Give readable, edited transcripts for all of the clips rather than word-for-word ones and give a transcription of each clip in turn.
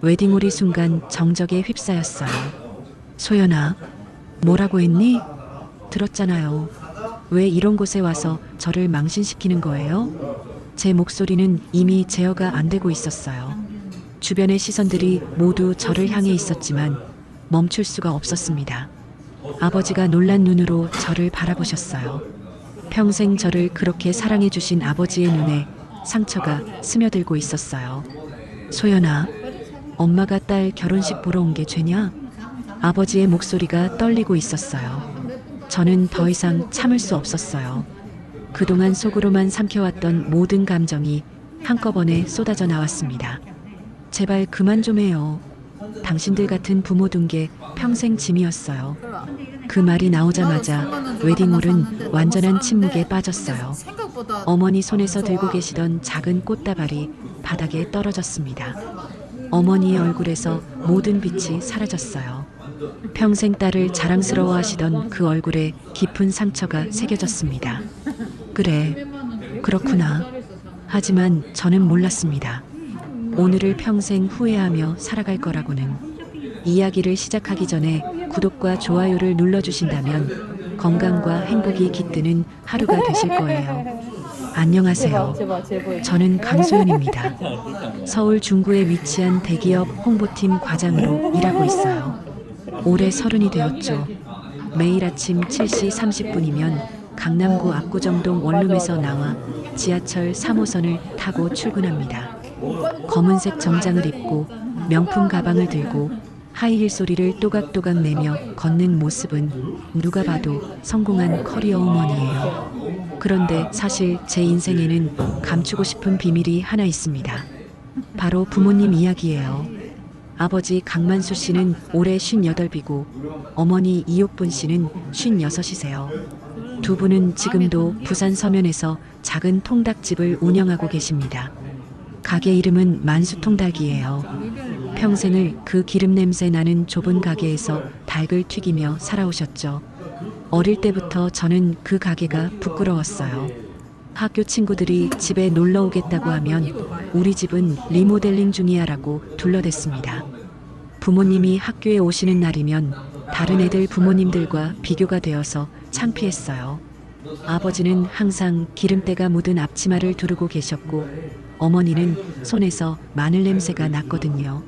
웨딩홀이 순간 정적에 휩싸였어요. 소연아, 뭐라고 했니? 들었잖아요. 왜 이런 곳에 와서 저를 망신시키는 거예요? 제 목소리는 이미 제어가 안 되고 있었어요. 주변의 시선들이 모두 저를 향해 있었지만 멈출 수가 없었습니다. 아버지가 놀란 눈으로 저를 바라보셨어요. 평생 저를 그렇게 사랑해 주신 아버지의 눈에 상처가 스며들고 있었어요. 소연아, 엄마가 딸 결혼식 보러 온 게 죄냐? 아버지의 목소리가 떨리고 있었어요. 저는 더 이상 참을 수 없었어요. 그동안 속으로만 삼켜왔던 모든 감정이 한꺼번에 쏟아져 나왔습니다. 제발 그만 좀 해요. 당신들 같은 부모 둔 게 평생 짐이었어요. 그 말이 나오자마자 웨딩홀은 완전한 침묵에 빠졌어요. 어머니 손에서 들고 계시던 작은 꽃다발이 바닥에 떨어졌습니다. 어머니의 얼굴에서 모든 빛이 사라졌어요. 평생 딸을 자랑스러워하시던 그 얼굴에 깊은 상처가 새겨졌습니다. 그래, 그렇구나. 하지만 저는 몰랐습니다. 오늘을 평생 후회하며 살아갈 거라고는. 이야기를 시작하기 전에 구독과 좋아요를 눌러주신다면 건강과 행복이 깃드는 하루가 되실 거예요. 안녕하세요. 저는 강소연입니다. 서울 중구에 위치한 대기업 홍보팀 과장으로 일하고 있어요. 올해 30이 되었죠. 매일 아침 7시 30분이면 강남구 압구정동 원룸에서 나와 지하철 3호선을 타고 출근합니다. 검은색 정장을 입고 명품 가방을 들고 하이힐 소리를 또각또각 내며 걷는 모습은 누가 봐도 성공한 커리어 우먼이에요. 그런데 사실 제 인생에는 감추고 싶은 비밀이 하나 있습니다. 바로 부모님 이야기예요. 아버지 강만수 씨는 올해 58이고 어머니 이옥분 씨는 56이세요. 두 분은 지금도 부산 서면에서 작은 통닭집을 운영하고 계십니다. 가게 이름은 만수통닭이에요. 평생을 그 기름 냄새 나는 좁은 가게에서 닭을 튀기며 살아오셨죠. 어릴 때부터 저는 그 가게가 부끄러웠어요. 학교 친구들이 집에 놀러 오겠다고 하면 우리 집은 리모델링 중이야라고 둘러댔습니다. 부모님이 학교에 오시는 날이면 다른 애들 부모님들과 비교가 되어서 창피했어요. 아버지는 항상 기름때가 묻은 앞치마를 두르고 계셨고 어머니는 손에서 마늘 냄새가 났거든요.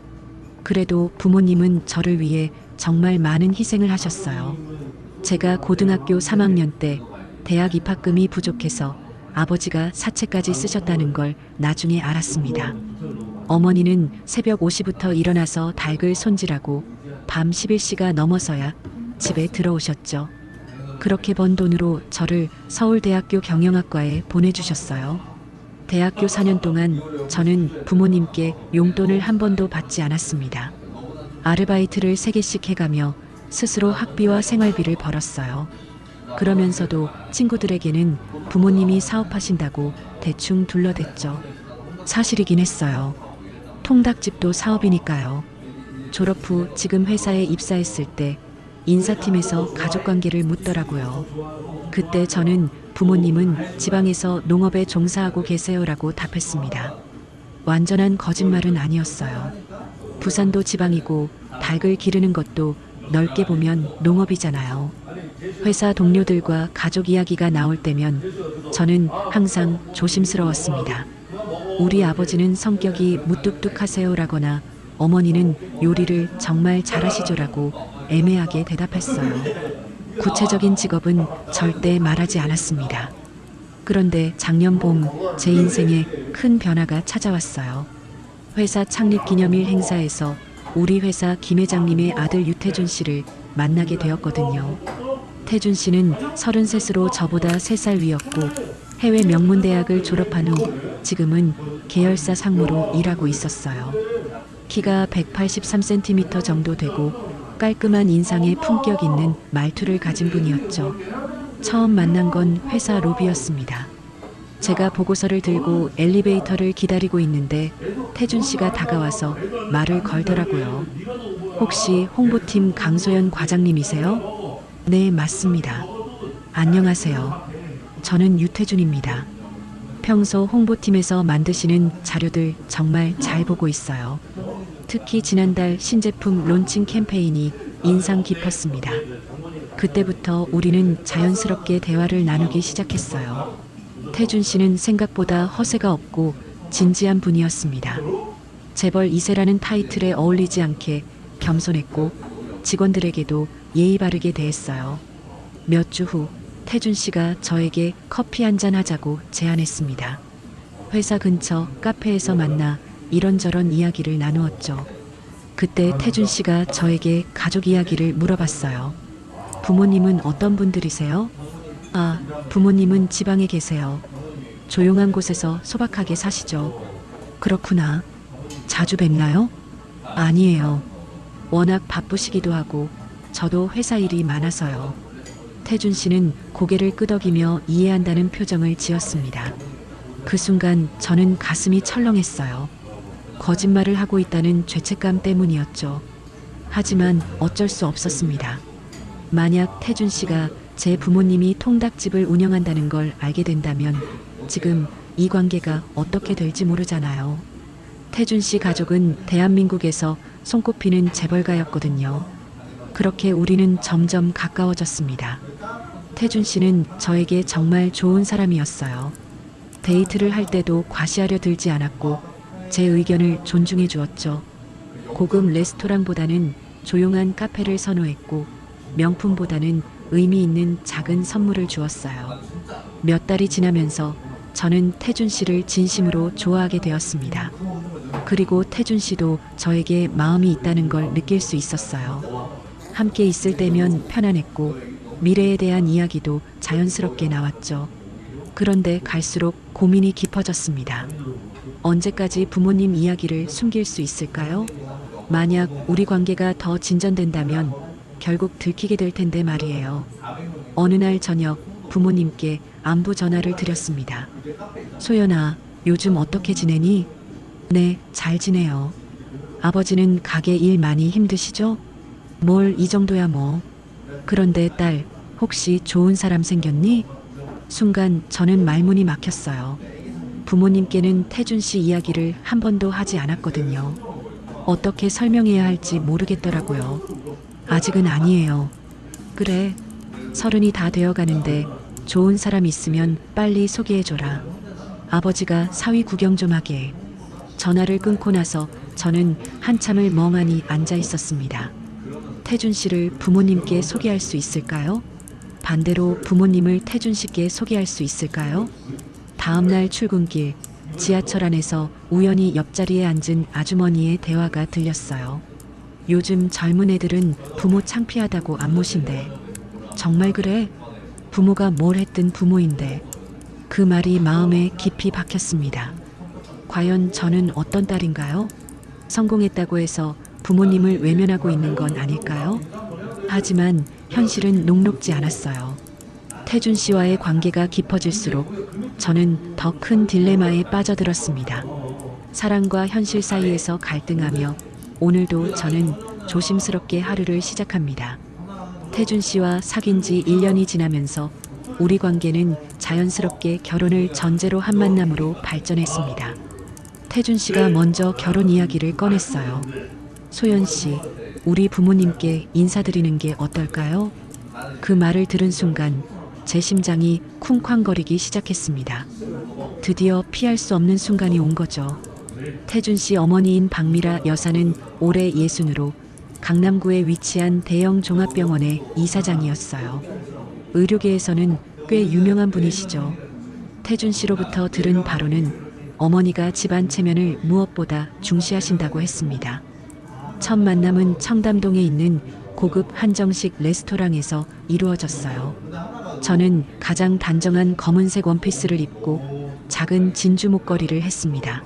그래도 부모님은 저를 위해 정말 많은 희생을 하셨어요. 제가 고등학교 3학년 때 대학 입학금이 부족해서 아버지가 사채까지 쓰셨다는 걸 나중에 알았습니다. 어머니는 새벽 5시부터 일어나서 닭을 손질하고 밤 11시가 넘어서야 집에 들어오셨죠. 그렇게 번 돈으로 저를 서울대학교 경영학과에 보내주셨어요. 대학교 4년 동안 저는 부모님께 용돈을 한 번도 받지 않았습니다. 아르바이트를 3개씩 해가며 스스로 학비와 생활비를 벌었어요. 그러면서도 친구들에게는 부모님이 사업하신다고 대충 둘러댔죠. 사실이긴 했어요. 통닭집도 사업이니까요. 졸업 후 지금 회사에 입사했을 때 인사팀에서 가족관계를 묻더라고요. 그때 저는 부모님은 지방에서 농업에 종사하고 계세요라고 답했습니다. 완전한 거짓말은 아니었어요. 부산도 지방이고 닭을 기르는 것도 넓게 보면 농업이잖아요. 회사 동료들과 가족 이야기가 나올 때면 저는 항상 조심스러웠습니다. 우리 아버지는 성격이 무뚝뚝하세요라거나 어머니는 요리를 정말 잘하시죠라고 애매하게 대답했어요. 구체적인 직업은 절대 말하지 않았습니다. 그런데 작년 봄 제 인생에 큰 변화가 찾아왔어요. 회사 창립 기념일 행사에서 우리 회사 김 회장님의 아들 유태준 씨를 만나게 되었거든요. 태준 씨는 33으로 저보다 3살 위였고 해외 명문대학을 졸업한 후 지금은 계열사 상무로 일하고 있었어요. 키가 183cm 정도 되고 깔끔한 인상에 품격 있는 말투를 가진 분이었죠. 처음 만난 건 회사 로비였습니다. 제가 보고서를 들고 엘리베이터를 기다리고 있는데 태준 씨가 다가와서 말을 걸더라고요. 혹시 홍보팀 강소연 과장님이세요? 네, 맞습니다. 안녕하세요. 저는 유태준입니다. 평소 홍보팀에서 만드시는 자료들 정말 잘 보고 있어요. 특히 지난달 신제품 론칭 캠페인이 인상 깊었습니다. 그때부터 우리는 자연스럽게 대화를 나누기 시작했어요. 태준 씨는 생각보다 허세가 없고 진지한 분이었습니다. 재벌 2세라는 타이틀에 어울리지 않게 겸손했고 직원들에게도 예의 바르게 대했어요. 몇 주 후 태준 씨가 저에게 커피 한잔 하자고 제안했습니다. 회사 근처 카페에서 만나 이런저런 이야기를 나누었죠. 그때 태준 씨가 저에게 가족 이야기를 물어봤어요. 부모님은 어떤 분들이세요? 아, 부모님은 지방에 계세요. 조용한 곳에서 소박하게 사시죠. 그렇구나. 자주 뵙나요? 아니에요. 워낙 바쁘시기도 하고 저도 회사 일이 많아서요. 태준 씨는 고개를 끄덕이며 이해한다는 표정을 지었습니다. 그 순간 저는 가슴이 철렁했어요. 거짓말을 하고 있다는 죄책감 때문이었죠. 하지만 어쩔 수 없었습니다. 만약 태준 씨가 제 부모님이 통닭집을 운영한다는 걸 알게 된다면 지금 이 관계가 어떻게 될지 모르잖아요. 태준 씨 가족은 대한민국에서 손꼽히는 재벌가였거든요. 그렇게 우리는 점점 가까워졌습니다. 태준 씨는 저에게 정말 좋은 사람이었어요. 데이트를 할 때도 과시하려 들지 않았고 제 의견을 존중해 주었죠. 고급 레스토랑보다는 조용한 카페를 선호했고 명품보다는 의미 있는 작은 선물을 주었어요. 몇 달이 지나면서 저는 태준 씨를 진심으로 좋아하게 되었습니다. 그리고 태준 씨도 저에게 마음이 있다는 걸 느낄 수 있었어요. 함께 있을 때면 편안했고 미래에 대한 이야기도 자연스럽게 나왔죠. 그런데 갈수록 고민이 깊어졌습니다. 언제까지 부모님 이야기를 숨길 수 있을까요? 만약 우리 관계가 더 진전된다면 결국 들키게 될 텐데 말이에요. 어느 날 저녁 부모님께 안부 전화를 드렸습니다. 소연아, 요즘 어떻게 지내니? 네, 잘 지내요. 아버지는 가게 일 많이 힘드시죠? 뭘 이 정도야 뭐. 그런데 딸, 혹시 좋은 사람 생겼니? 순간 저는 말문이 막혔어요. 부모님께는 태준 씨 이야기를 한 번도 하지 않았거든요. 어떻게 설명해야 할지 모르겠더라고요. 아직은 아니에요. 그래, 30이 다 되어가는데 좋은 사람 있으면 빨리 소개해줘라. 아버지가 사위 구경 좀 하게. 전화를 끊고 나서 저는 한참을 멍하니 앉아 있었습니다. 태준 씨를 부모님께 소개할 수 있을까요? 반대로 부모님을 태준 씨께 소개할 수 있을까요? 다음날 출근길, 지하철 안에서 우연히 옆자리에 앉은 아주머니의 대화가 들렸어요. 요즘 젊은 애들은 부모 창피하다고 안 모신대. 정말 그래? 부모가 뭘 했든 부모인데. 그 말이 마음에 깊이 박혔습니다. 과연 저는 어떤 딸인가요? 성공했다고 해서 부모님을 외면하고 있는 건 아닐까요? 하지만 현실은 녹록지 않았어요. 태준 씨와의 관계가 깊어질수록 저는 더 큰 딜레마에 빠져들었습니다. 사랑과 현실 사이에서 갈등하며 오늘도 저는 조심스럽게 하루를 시작합니다. 태준 씨와 사귄 지 1년이 지나면서 우리 관계는 자연스럽게 결혼을 전제로 한 만남으로 발전했습니다. 태준 씨가 먼저 결혼 이야기를 꺼냈어요. 소연 씨, 우리 부모님께 인사드리는 게 어떨까요? 그 말을 들은 순간 제 심장이 쿵쾅거리기 시작했습니다. 드디어 피할 수 없는 순간이 온 거죠. 태준 씨 어머니인 박미라 여사는 올해 60으로 강남구에 위치한 대형 종합병원의 이사장이었어요. 의료계에서는 꽤 유명한 분이시죠. 태준 씨로부터 들은 바로는 어머니가 집안 체면을 무엇보다 중시하신다고 했습니다. 첫 만남은 청담동에 있는 고급 한정식 레스토랑에서 이루어졌어요. 저는 가장 단정한 검은색 원피스를 입고 작은 진주 목걸이를 했습니다.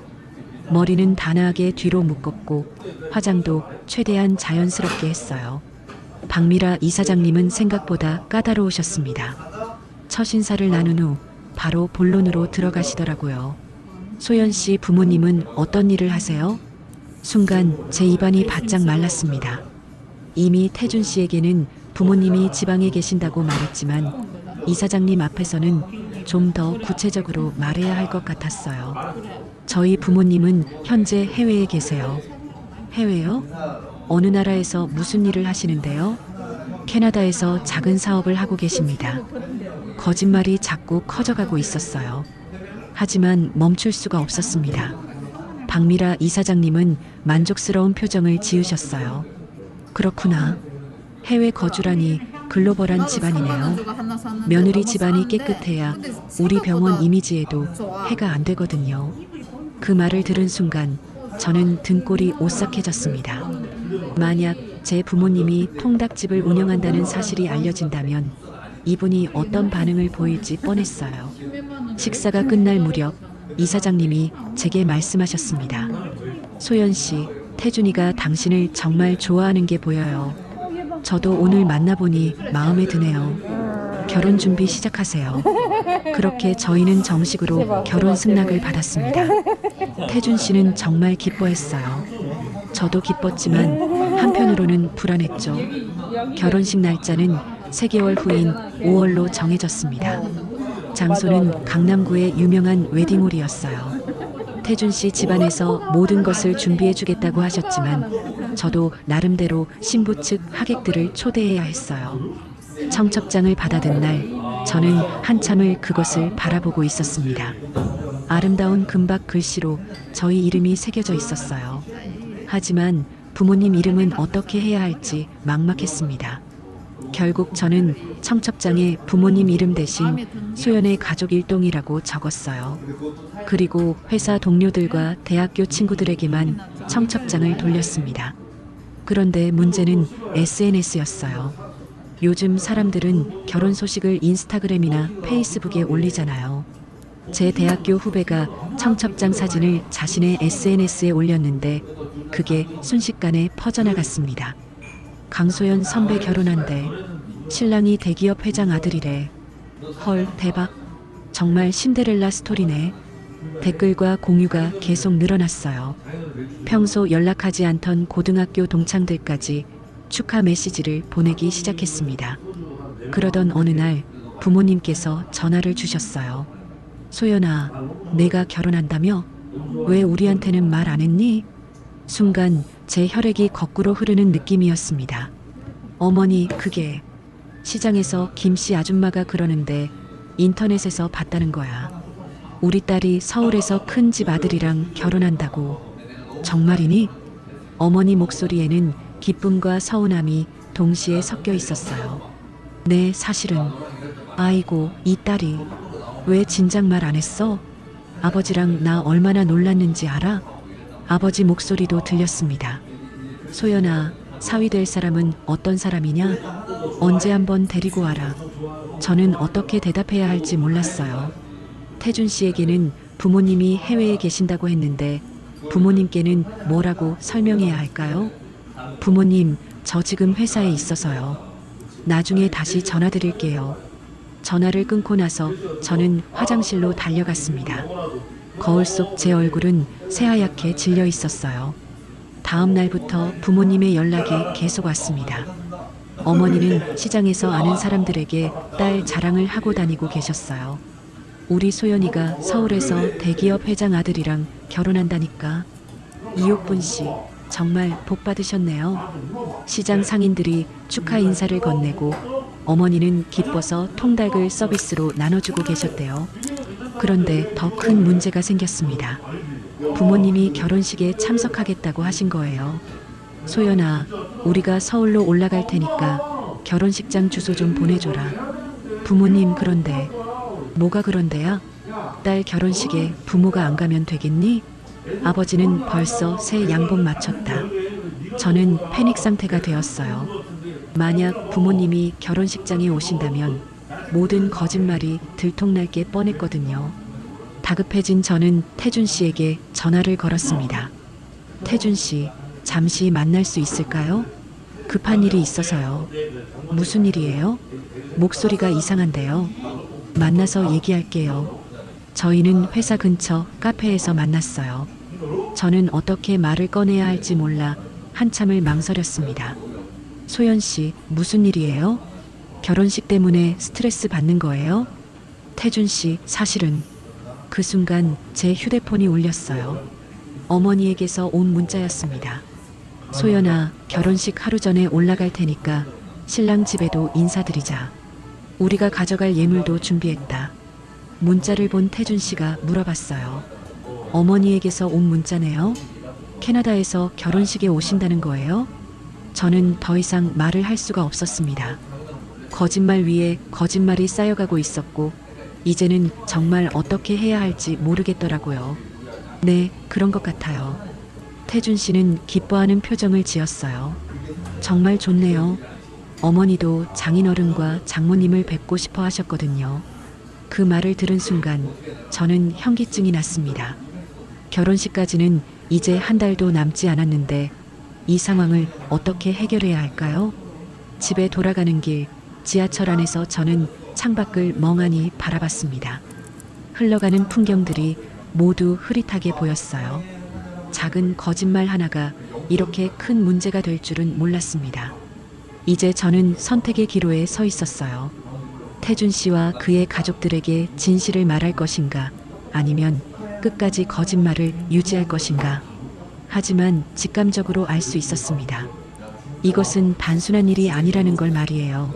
머리는 단아하게 뒤로 묶었고 화장도 최대한 자연스럽게 했어요. 박미라 이사장님은 생각보다 까다로우셨습니다. 첫 인사를 나눈 후 바로 본론으로 들어가시더라고요. 소연 씨 부모님은 어떤 일을 하세요? 순간 제 입안이 바짝 말랐습니다. 이미 태준 씨에게는 부모님이 지방에 계신다고 말했지만 이사장님 앞에서는 좀 더 구체적으로 말해야 할 것 같았어요. 저희 부모님은 현재 해외에 계세요. 해외요? 어느 나라에서 무슨 일을 하시는데요? 캐나다에서 작은 사업을 하고 계십니다. 거짓말이 자꾸 커져가고 있었어요. 하지만 멈출 수가 없었습니다. 박미라 이사장님은 만족스러운 표정을 지으셨어요. 그렇구나. 해외 거주라니 글로벌한 집안이네요. 며느리 집안이 깨끗해야 우리 병원 이미지에도 해가 안 되거든요. 그 말을 들은 순간 저는 등골이 오싹해졌습니다. 만약 제 부모님이 통닭집을 운영한다는 사실이 알려진다면 이분이 어떤 반응을 보일지 뻔했어요. 식사가 끝날 무렵 이사장님이 제게 말씀하셨습니다. 소연 씨, 태준이가 당신을 정말 좋아하는 게 보여요. 저도 오늘 만나보니 마음에 드네요. 결혼 준비 시작하세요. 그렇게 저희는 정식으로 결혼 승낙을 받았습니다. 태준 씨는 정말 기뻐했어요. 저도 기뻤지만 한편으로는 불안했죠. 결혼식 날짜는 3개월 후인 5월로 정해졌습니다. 장소는 강남구의 유명한 웨딩홀이었어요. 태준 씨 집안에서 모든 것을 준비해 주겠다고 하셨지만 저도 나름대로 신부 측 하객들을 초대해야 했어요. 청첩장을 받아든 날 저는 한참을 그것을 바라보고 있었습니다. 아름다운 금박 글씨로 저희 이름이 새겨져 있었어요. 하지만 부모님 이름은 어떻게 해야 할지 막막했습니다. 결국 저는 청첩장에 부모님 이름 대신 소연의 가족 일동이라고 적었어요. 그리고 회사 동료들과 대학교 친구들에게만 청첩장을 돌렸습니다. 그런데 문제는 SNS였어요. 요즘 사람들은 결혼 소식을 인스타그램이나 페이스북에 올리잖아요. 제 대학교 후배가 청첩장 사진을 자신의 SNS에 올렸는데 그게 순식간에 퍼져나갔습니다. 강소연 선배 결혼한대. 신랑이 대기업 회장 아들이래. 헐, 대박. 정말 신데렐라 스토리네. 댓글과 공유가 계속 늘어났어요. 평소 연락하지 않던 고등학교 동창들까지 축하 메시지를 보내기 시작했습니다. 그러던 어느 날 부모님께서 전화를 주셨어요. 소연아, 내가 결혼한다며? 왜 우리한테는 말 안 했니? 순간 제 혈액이 거꾸로 흐르는 느낌이었습니다. 어머니, 그게 시장에서 김씨 아줌마가 그러는데 인터넷에서 봤다는 거야. 우리 딸이 서울에서 큰 집 아들이랑 결혼한다고. 정말이니? 어머니 목소리에는 기쁨과 서운함이 동시에 섞여 있었어요. 네, 사실은. 아이고, 이 딸이. 왜 진작 말 안 했어? 아버지랑 나 얼마나 놀랐는지 알아? 아버지 목소리도 들렸습니다. 소연아, 사위 될 사람은 어떤 사람이냐? 언제 한번 데리고 와라. 저는 어떻게 대답해야 할지 몰랐어요. 태준 씨에게는 부모님이 해외에 계신다고 했는데 부모님께는 뭐라고 설명해야 할까요? 부모님, 저 지금 회사에 있어서요. 나중에 다시 전화드릴게요. 전화를 끊고 나서 저는 화장실로 달려갔습니다. 거울 속 제 얼굴은 새하얗게 질려 있었어요. 다음 날부터 부모님의 연락이 계속 왔습니다. 어머니는 시장에서 아는 사람들에게 딸 자랑을 하고 다니고 계셨어요. 우리 소연이가 서울에서 대기업 회장 아들이랑 결혼한다니까. 이옥분 씨, 정말 복 받으셨네요. 시장 상인들이 축하 인사를 건네고 어머니는 기뻐서 통닭을 서비스로 나눠주고 계셨대요. 그런데 더 큰 문제가 생겼습니다. 부모님이 결혼식에 참석하겠다고 하신 거예요. 소연아, 우리가 서울로 올라갈 테니까 결혼식장 주소 좀 보내줘라. 부모님, 그런데. 뭐가 그런데야? 딸 결혼식에 부모가 안 가면 되겠니? 아버지는 벌써 새 양복 맞췄다. 저는 패닉 상태가 되었어요. 만약 부모님이 결혼식장에 오신다면 모든 거짓말이 들통날 게 뻔했거든요. 다급해진 저는 태준 씨에게 전화를 걸었습니다. 태준 씨, 잠시 만날 수 있을까요? 급한 일이 있어서요. 무슨 일이에요? 목소리가 이상한데요. 만나서 얘기할게요. 저희는 회사 근처 카페에서 만났어요. 저는 어떻게 말을 꺼내야 할지 몰라 한참을 망설였습니다. 소연 씨, 무슨 일이에요? 결혼식 때문에 스트레스 받는 거예요? 태준 씨, 사실은. 그 순간 제 휴대폰이 울렸어요. 어머니에게서 온 문자였습니다. 소연아, 결혼식 하루 전에 올라갈 테니까 신랑 집에도 인사드리자. 우리가 가져갈 예물도 준비했다. 문자를 본 태준 씨가 물어봤어요. 어머니에게서 온 문자네요. 캐나다에서 결혼식에 오신다는 거예요? 저는 더 이상 말을 할 수가 없었습니다. 거짓말 위에 거짓말이 쌓여가고 있었고, 이제는 정말 어떻게 해야 할지 모르겠더라고요. 네, 그런 것 같아요. 태준 씨는 기뻐하는 표정을 지었어요. 정말 좋네요. 어머니도 장인어른과 장모님을 뵙고 싶어 하셨거든요. 그 말을 들은 순간 저는 현기증이 났습니다. 결혼식까지는 이제 한 달도 남지 않았는데 이 상황을 어떻게 해결해야 할까요? 집에 돌아가는 길, 지하철 안에서 저는 창밖을 멍하니 바라봤습니다. 흘러가는 풍경들이 모두 흐릿하게 보였어요. 작은 거짓말 하나가 이렇게 큰 문제가 될 줄은 몰랐습니다. 이제 저는 선택의 기로에 서 있었어요. 태준 씨와 그의 가족들에게 진실을 말할 것인가, 아니면 끝까지 거짓말을 유지할 것인가. 하지만 직감적으로 알 수 있었습니다. 이것은 단순한 일이 아니라는 걸 말이에요.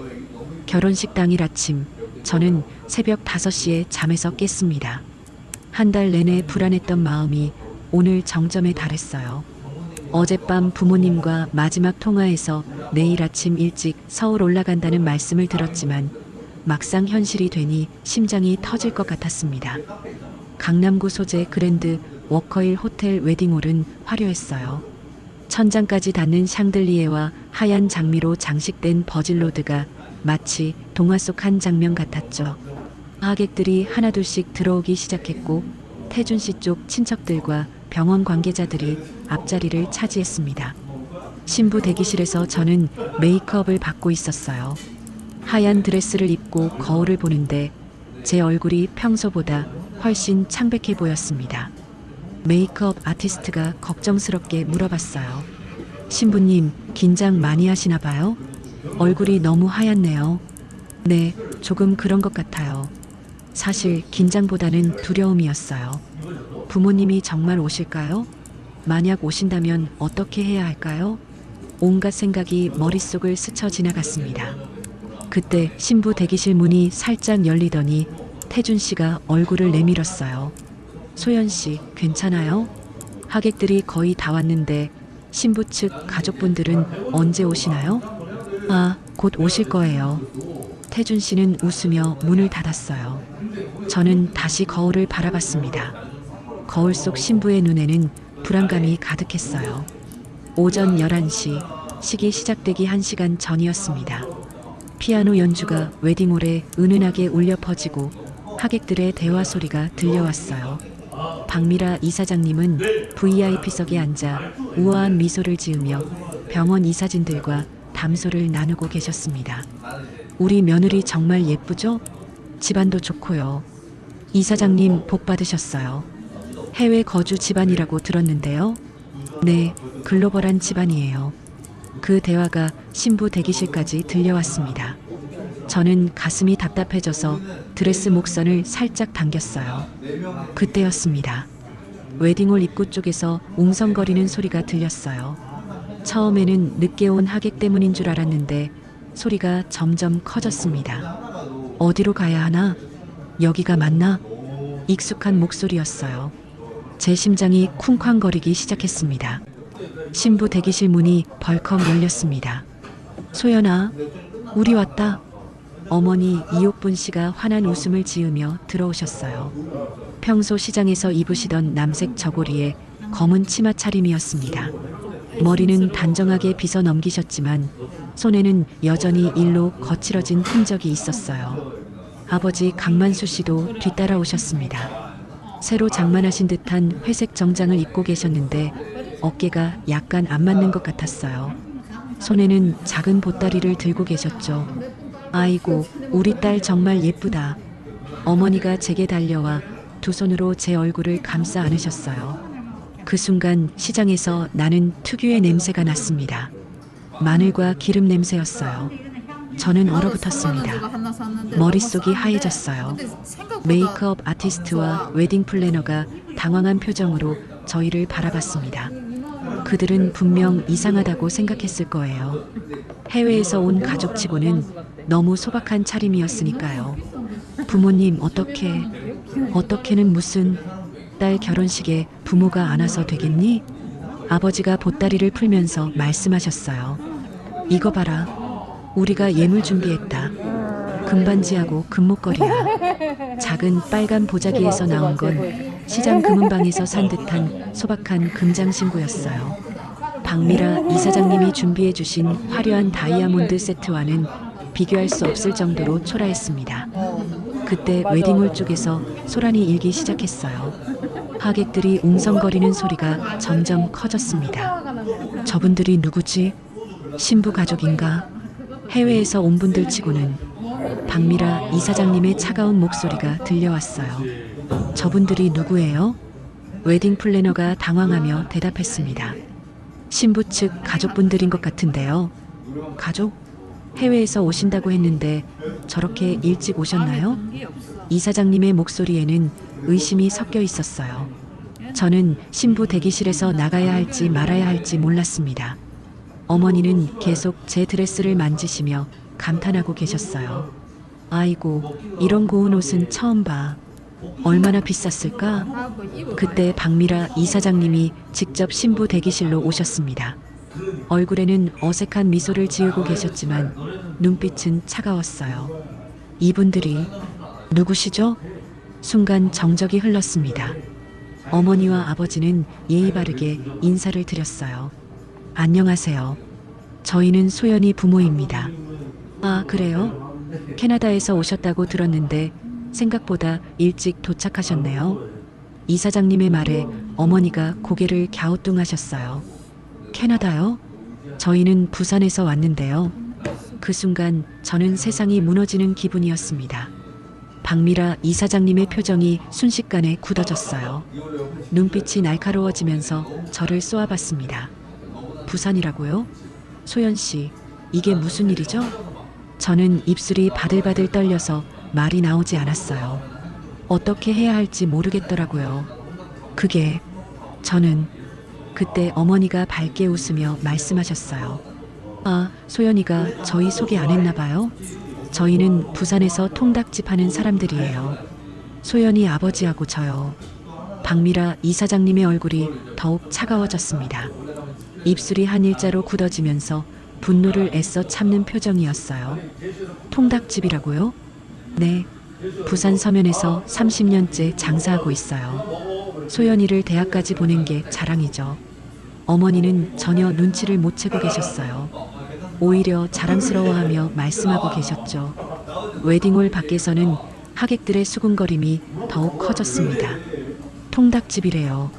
결혼식 당일 아침, 저는 새벽 5시에 잠에서 깼습니다. 한 달 내내 불안했던 마음이 오늘 정점에 달했어요. 어젯밤 부모님과 마지막 통화에서 내일 아침 일찍 서울 올라간다는 말씀을 들었지만 막상 현실이 되니 심장이 터질 것 같았습니다. 강남구 소재 그랜드 워커힐 호텔 웨딩홀은 화려했어요. 천장까지 닿는 샹들리에와 하얀 장미로 장식된 버질로드가 마치 동화 속 한 장면 같았죠. 하객들이 하나둘씩 들어오기 시작했고 태준 씨 쪽 친척들과 병원 관계자들이 앞자리를 차지했습니다. 신부 대기실에서 저는 메이크업을 받고 있었어요. 하얀 드레스를 입고 거울을 보는데 제 얼굴이 평소보다 훨씬 창백해 보였습니다. 메이크업 아티스트가 걱정스럽게 물어봤어요. 신부님, 긴장 많이 하시나 봐요? 얼굴이 너무 하얗네요. 네, 조금 그런 것 같아요. 사실 긴장보다는 두려움이었어요. 부모님이 정말 오실까요? 만약 오신다면 어떻게 해야 할까요? 온갖 생각이 머릿속을 스쳐 지나갔습니다. 그때 신부 대기실 문이 살짝 열리더니 태준 씨가 얼굴을 내밀었어요. 소연 씨, 괜찮아요? 하객들이 거의 다 왔는데 신부 측 가족분들은 언제 오시나요? 아, 곧 오실 거예요. 태준 씨는 웃으며 문을 닫았어요. 저는 다시 거울을 바라봤습니다. 거울 속 신부의 눈에는 불안감이 가득했어요. 오전 11시, 식이 시작되기 1시간 전이었습니다. 피아노 연주가 웨딩홀에 은은하게 울려 퍼지고 하객들의 대화 소리가 들려왔어요. 박미라 이사장님은 VIP석에 앉아 우아한 미소를 지으며 병원 이사진들과 담소를 나누고 계셨습니다. 우리 며느리 정말 예쁘죠? 집안도 좋고요. 이사장님 복 받으셨어요. 해외 거주 집안이라고 들었는데요. 네, 글로벌한 집안이에요. 그 대화가 신부 대기실까지 들려왔습니다. 저는 가슴이 답답해져서 드레스 목선을 살짝 당겼어요. 그때였습니다. 웨딩홀 입구 쪽에서 웅성거리는 소리가 들렸어요. 처음에는 늦게 온 하객 때문인 줄 알았는데 소리가 점점 커졌습니다. 어디로 가야 하나? 여기가 맞나? 익숙한 목소리였어요. 제 심장이 쿵쾅거리기 시작했습니다. 신부 대기실 문이 벌컥 열렸습니다. 소연아, 우리 왔다. 어머니 이옥분 씨가 환한 웃음을 지으며 들어오셨어요. 평소 시장에서 입으시던 남색 저고리에 검은 치마 차림이었습니다. 머리는 단정하게 빗어 넘기셨지만 손에는 여전히 일로 거칠어진 흔적이 있었어요. 아버지 강만수 씨도 뒤따라 오셨습니다. 새로 장만하신 듯한 회색 정장을 입고 계셨는데 어깨가 약간 안 맞는 것 같았어요. 손에는 작은 보따리를 들고 계셨죠. 아이고, 우리 딸 정말 예쁘다. 어머니가 제게 달려와 두 손으로 제 얼굴을 감싸 안으셨어요. 그 순간 시장에서 나는 특유의 냄새가 났습니다. 마늘과 기름 냄새였어요. 저는 얼어붙었습니다. 머릿속이 하얘졌어요. 메이크업 아티스트와 웨딩 플래너가 당황한 표정으로 저희를 바라봤습니다. 그들은 분명 이상하다고 생각했을 거예요. 해외에서 온 가족치고는 너무 소박한 차림이었으니까요. 부모님 어떻게는 무슨 딸 결혼식에 부모가 안 와서 되겠니? 아버지가 보따리를 풀면서 말씀하셨어요. 이거 봐라. 우리가 예물 준비했다. 금반지하고 금목걸이야. 작은 빨간 보자기에서 나온 건 시장 금은방에서 산 듯한 소박한 금장신구였어요. 박미라 이사장님이 준비해 주신 화려한 다이아몬드 세트와는 비교할 수 없을 정도로 초라했습니다. 그때 웨딩홀 쪽에서 소란이 일기 시작했어요. 하객들이 웅성거리는 소리가 점점 커졌습니다. 저분들이 누구지? 신부 가족인가? 해외에서 온 분들 치고는 박미라 이사장님의 차가운 목소리가 들려왔어요. 저분들이 누구예요? 웨딩 플래너가 당황하며 대답했습니다. 신부 측 가족분들인 것 같은데요. 가족? 해외에서 오신다고 했는데 저렇게 일찍 오셨나요? 이사장님의 목소리에는 의심이 섞여 있었어요. 저는 신부 대기실에서 나가야 할지 말아야 할지 몰랐습니다. 어머니는 계속 제 드레스를 만지시며 감탄하고 계셨어요. 아이고, 이런 고운 옷은 처음 봐. 얼마나 비쌌을까? 그때 박미라 이사장님이 직접 신부 대기실로 오셨습니다. 얼굴에는 어색한 미소를 지으고 계셨지만 눈빛은 차가웠어요. 이분들이 누구시죠? 순간 정적이 흘렀습니다. 어머니와 아버지는 예의 바르게 인사를 드렸어요. 안녕하세요. 저희는 소연이 부모입니다. 아, 그래요? 캐나다에서 오셨다고 들었는데 생각보다 일찍 도착하셨네요. 이사장님의 말에 어머니가 고개를 갸우뚱하셨어요. 캐나다요? 저희는 부산에서 왔는데요. 그 순간 저는 세상이 무너지는 기분이었습니다. 박미라 이사장님의 표정이 순식간에 굳어졌어요. 눈빛이 날카로워지면서 저를 쏘아봤습니다. 부산이라고요? 소연 씨, 이게 무슨 일이죠? 저는 입술이 바들바들 떨려서 말이 나오지 않았어요. 어떻게 해야 할지 모르겠더라고요. 저는 그때 어머니가 밝게 웃으며 말씀하셨어요. 아, 소연이가 저희 소개 안 했나 봐요? 저희는 부산에서 통닭집 하는 사람들이에요. 소연이 아버지하고 저요. 박미라 이사장님의 얼굴이 더욱 차가워졌습니다. 입술이 한 일자로 굳어지면서 분노를 애써 참는 표정이었어요. 통닭집이라고요? 네, 부산 서면에서 30년째 장사하고 있어요. 소연이를 대학까지 보낸 게 자랑이죠. 어머니는 전혀 눈치를 못 채고 계셨어요. 오히려 자랑스러워하며 말씀하고 계셨죠. 웨딩홀 밖에서는 하객들의 수군거림이 더욱 커졌습니다. 통닭집이래요.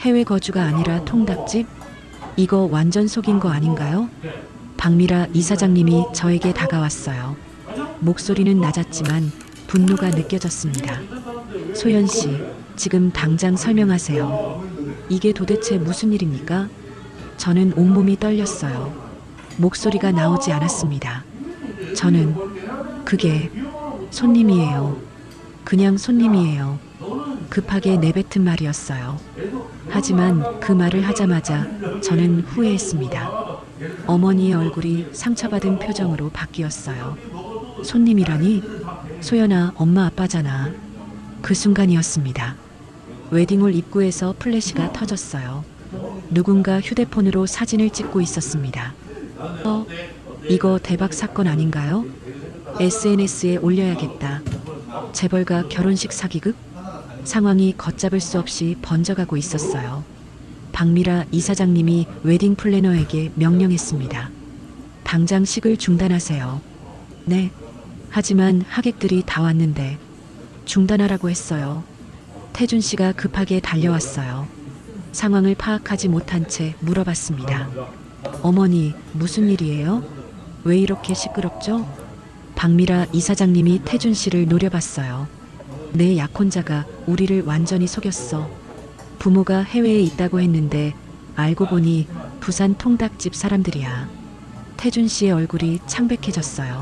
해외 거주가 아니라 통닭집? 이거 완전 속인 거 아닌가요? 박미라 이사장님이 저에게 다가왔어요. 목소리는 낮았지만 분노가 느껴졌습니다. 소연 씨, 지금 당장 설명하세요. 이게 도대체 무슨 일입니까? 저는 온몸이 떨렸어요. 목소리가 나오지 않았습니다. 저는 그게 손님이에요. 그냥 손님이에요. 급하게 내뱉은 말이었어요. 하지만 그 말을 하자마자 저는 후회했습니다. 어머니의 얼굴이 상처받은 표정으로 바뀌었어요. 손님이라니? 소연아, 엄마 아빠잖아. 그 순간이었습니다. 웨딩홀 입구에서 플래시가 터졌어요. 누군가 휴대폰으로 사진을 찍고 있었습니다. 이거 대박 사건 아닌가요? SNS에 올려야겠다. 재벌가 결혼식 사기극? 상황이 걷잡을 수 없이 번져가고 있었어요. 박미라 이사장님이 웨딩 플래너에게 명령했습니다. 당장 식을 중단하세요. 네. 하지만 하객들이 다 왔는데 중단하라고 했어요. 태준 씨가 급하게 달려왔어요. 상황을 파악하지 못한 채 물어봤습니다. 어머니, 무슨 일이에요? 왜 이렇게 시끄럽죠? 박미라 이사장님이 태준 씨를 노려봤어요. 내 약혼자가 우리를 완전히 속였어. 부모가 해외에 있다고 했는데 알고 보니 부산 통닭집 사람들이야. 태준 씨의 얼굴이 창백해졌어요.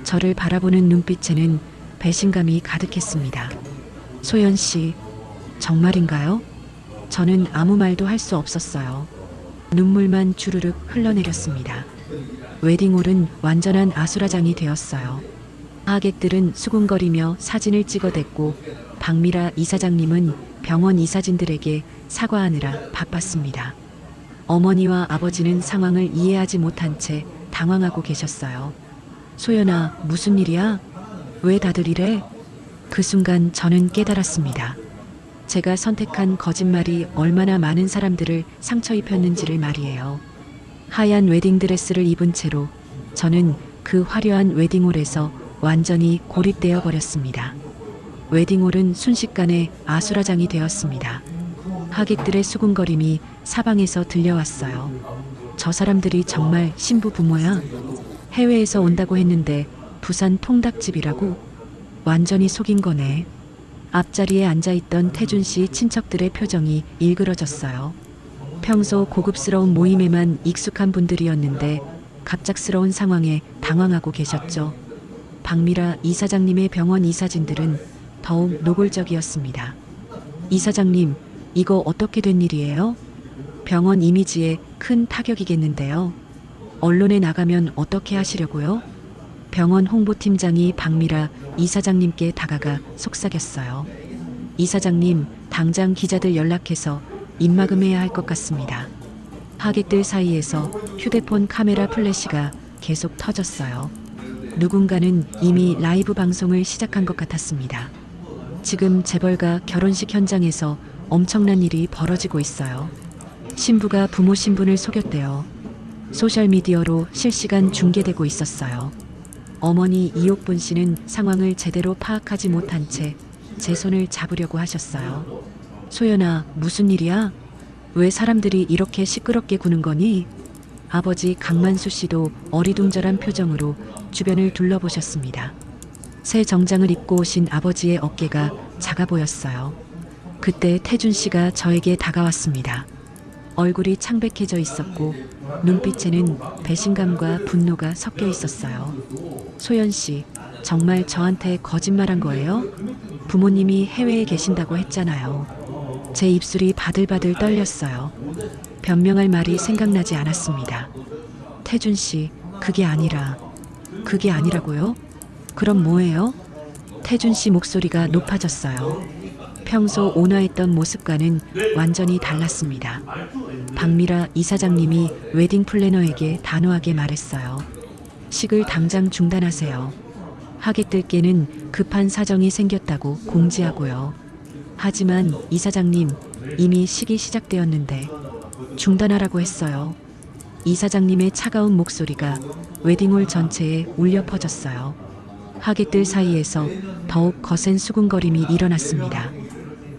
저를 바라보는 눈빛에는 배신감이 가득했습니다. 소연 씨, 정말인가요? 저는 아무 말도 할 수 없었어요. 눈물만 주르륵 흘러내렸습니다. 웨딩홀은 완전한 아수라장이 되었어요. 하객들은 수군거리며 사진을 찍어댔고 박미라 이사장님은 병원 이사진들에게 사과하느라 바빴습니다. 어머니와 아버지는 상황을 이해하지 못한 채 당황하고 계셨어요. 소연아, 무슨 일이야? 왜 다들 이래? 그 순간 저는 깨달았습니다. 제가 선택한 거짓말이 얼마나 많은 사람들을 상처 입혔는지를 말이에요. 하얀 웨딩드레스를 입은 채로 저는 그 화려한 웨딩홀에서 완전히 고립되어 버렸습니다. 웨딩홀은 순식간에 아수라장이 되었습니다. 하객들의 수군거림이 사방에서 들려왔어요. 저 사람들이 정말 신부 부모야? 해외에서 온다고 했는데 부산 통닭집이라고? 완전히 속인 거네. 앞자리에 앉아있던 태준 씨 친척들의 표정이 일그러졌어요. 평소 고급스러운 모임에만 익숙한 분들이었는데 갑작스러운 상황에 당황하고 계셨죠. 박미라 이사장님의 병원 이사진들은 더욱 노골적이었습니다. 이사장님, 이거 어떻게 된 일이에요? 병원 이미지에 큰 타격이겠는데요. 언론에 나가면 어떻게 하시려고요? 병원 홍보팀장이 박미라 이사장님께 다가가 속삭였어요. 이사장님, 당장 기자들 연락해서 입막음해야 할 것 같습니다. 하객들 사이에서 휴대폰 카메라 플래시가 계속 터졌어요. 누군가는 이미 라이브 방송을 시작한 것 같았습니다. 지금 재벌가 결혼식 현장에서 엄청난 일이 벌어지고 있어요. 신부가 부모 신분을 속였대요. 소셜미디어로 실시간 중계되고 있었어요. 어머니 이옥분 씨는 상황을 제대로 파악하지 못한 채 제 손을 잡으려고 하셨어요. 소연아, 무슨 일이야? 왜 사람들이 이렇게 시끄럽게 구는 거니? 아버지 강만수 씨도 어리둥절한 표정으로 주변을 둘러보셨습니다. 새 정장을 입고 오신 아버지의 어깨가 작아 보였어요. 그때 태준 씨가 저에게 다가왔습니다. 얼굴이 창백해져 있었고 눈빛에는 배신감과 분노가 섞여 있었어요. 소연 씨, 정말 저한테 거짓말한 거예요? 부모님이 해외에 계신다고 했잖아요. 제 입술이 바들바들 떨렸어요. 변명할 말이 생각나지 않았습니다. 태준 씨, 그게 아니라고요? 그럼 뭐예요? 태준 씨 목소리가 높아졌어요. 평소 온화했던 모습과는 완전히 달랐습니다. 박미라 이사장님이 웨딩 플래너에게 단호하게 말했어요. 식을 당장 중단하세요. 하객들께는 급한 사정이 생겼다고 공지하고요. 하지만 이사장님, 이미 식이 시작되었는데 중단하라고 했어요. 이사장님의 차가운 목소리가 웨딩홀 전체에 울려 퍼졌어요. 하객들 사이에서 더욱 거센 수군거림이 일어났습니다.